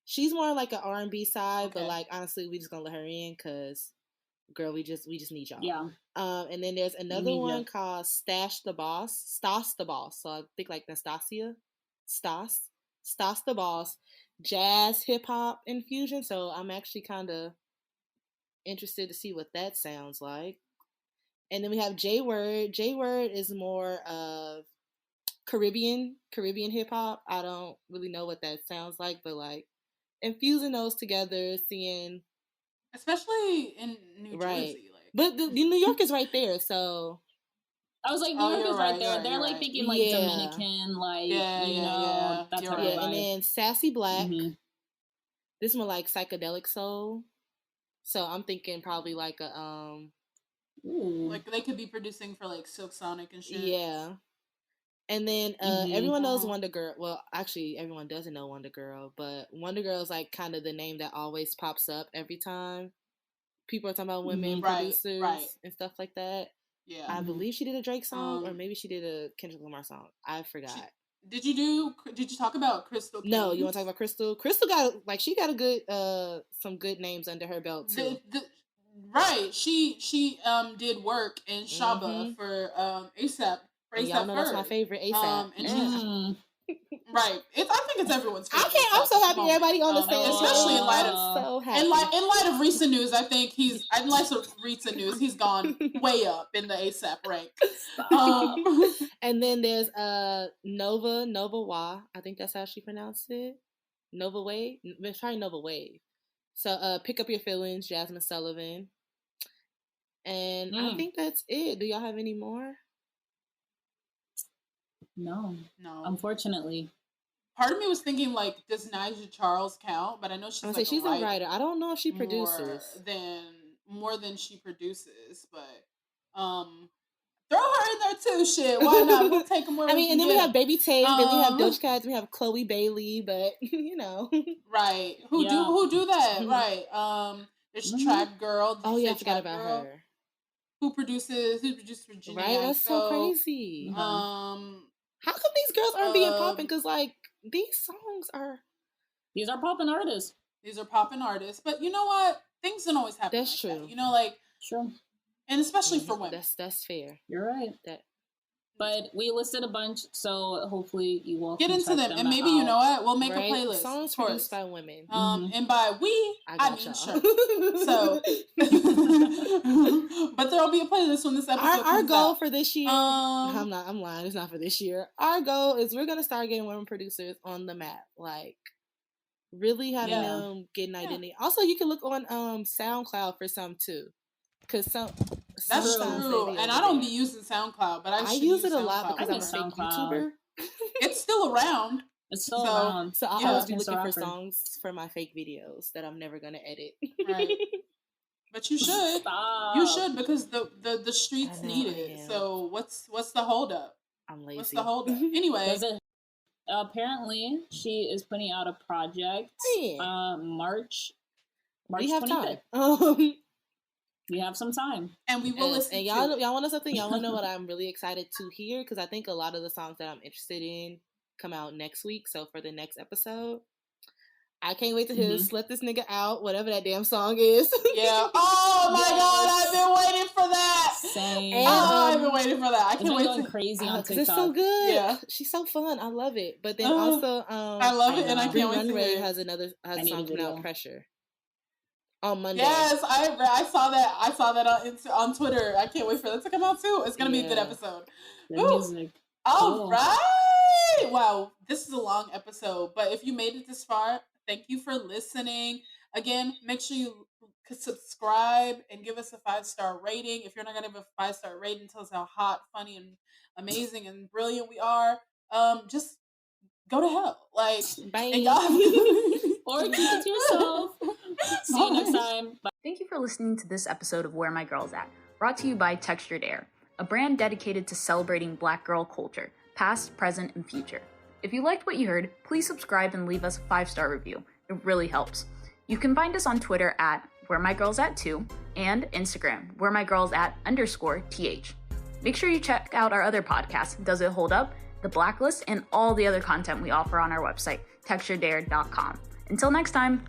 She's more like an R&B side, but like honestly, we just gonna let her in because, girl, we just need y'all. Yeah. And then there's another one called Stas the Boss. So I think like Nastasia, Stas the Boss, jazz hip hop infusion. So I'm actually kind of interested to see what that sounds like. And then we have J Word. J Word is more of Caribbean hip hop. I don't really know what that sounds like, but like infusing those together, seeing, especially in New Jersey, but New York is right there, so I was like, New York is right there. They're like thinking like Dominican, like that type of vibe. And then Sassy Black. This one like psychedelic soul, so I'm thinking probably like a like they could be producing for like Silk Sonic and shit. Yeah. And then everyone knows Wonder Girl. Well, actually, everyone doesn't know Wonder Girl, but Wonder Girl is like kind of the name that always pops up every time people are talking about women producers and stuff like that. Yeah, I believe she did a Drake song, or maybe she did a Kendrick Lamar song. I forgot. Did you talk about Crystal Kings? No, you want to talk about Crystal? Crystal got she got a good some good names under her belt too. She did work in Shaba for ASAP. Y'all know that's my favorite ASAP. And I think it's everyone's favorite. I'm so happy everybody on the same. Especially in light of in light of recent news. I think he's gone way up in the ASAP rank. And then there's Nova Wa. I think that's how she pronounced it. Nova Wave. It's probably Nova Wave. So Pick Up Your Feelings, Jasmine Sullivan. And I think that's it. Do y'all have any more? No. Unfortunately. Part of me was thinking, like, does Nyjah Charles count? But I know she's she's a writer. I don't know if she produces. More than she produces, but throw her in there too. Shit, why not? We'll take them where we and then we have Baby Tate, then we have Doja Cat, then we have Chloe Bailey, but right? Who do that? Right? There's Trap Girl. I forgot about her. Who produced Virginia? Right, that's so crazy. How come these girls aren't being popping? Because like these are popping artists. These are popping artists, but you know what? Things don't always happen. That's true. That. Sure. And especially for women. That's fair. You're right. But we listed a bunch, so hopefully you will get into them, and maybe you know what? We'll make a playlist. Songs produced by women. And by we, I mean sure. So, but there'll be a playlist when this episode. Our goal for this year. I'm lying. It's not for this year. Our goal is we're gonna start getting women producers on the map, like really having them get an identity. Also, you can look on SoundCloud for some too. Because that's true, and I don't be using SoundCloud, but I use it a lot because I'm a fake YouTuber. It's still around. It's still around. So I'll always be looking for songs for my fake videos that I'm never gonna edit. Right. But you should. Stop. You should, because the streets need it. So what's the holdup? I'm lazy. What's the holdup? Anyway. Apparently, she is putting out a project. March we have 25th. Time. We have some time, and we will listen. And y'all want to know something? Y'all want to know what I'm really excited to hear? Because I think a lot of the songs that I'm interested in come out next week. So for the next episode, I can't wait to hear "Slut This Nigga Out," whatever that damn song is. Yeah. Oh my God, I've been waiting for that. Same. And, I've been waiting for that. I can't wait. Going crazy on TikTok. It's so good. Yeah, she's so fun. I love it. But then also, I love it, and I can't wait to hear it. has a song coming out, "Pressure." On Monday. Yes, I saw that. I saw that on Twitter. I can't wait for that to come out too. It's gonna be a good episode. Music. All right. Wow, this is a long episode, but if you made it this far, thank you for listening. Again, make sure you subscribe and give us a 5-star rating. If you're not gonna give a 5-star rating, tell us how hot, funny, and amazing and brilliant we are. Just go to hell. Like, bye. Or keep it to yourself. See you next time. Bye. Thank you for listening to this episode of Where My Girl's At, brought to you by Textured Air, a brand dedicated to celebrating Black girl culture, past, present, and future. If you liked what you heard, please subscribe and leave us a 5-star review. It really helps. You can find us on Twitter at WhereMyGirlsAt2 and Instagram, WhereMyGirlsAt_TH. Make sure you check out our other podcasts, Does It Hold Up?, The Blacklist, and all the other content we offer on our website, texturedair.com. Until next time.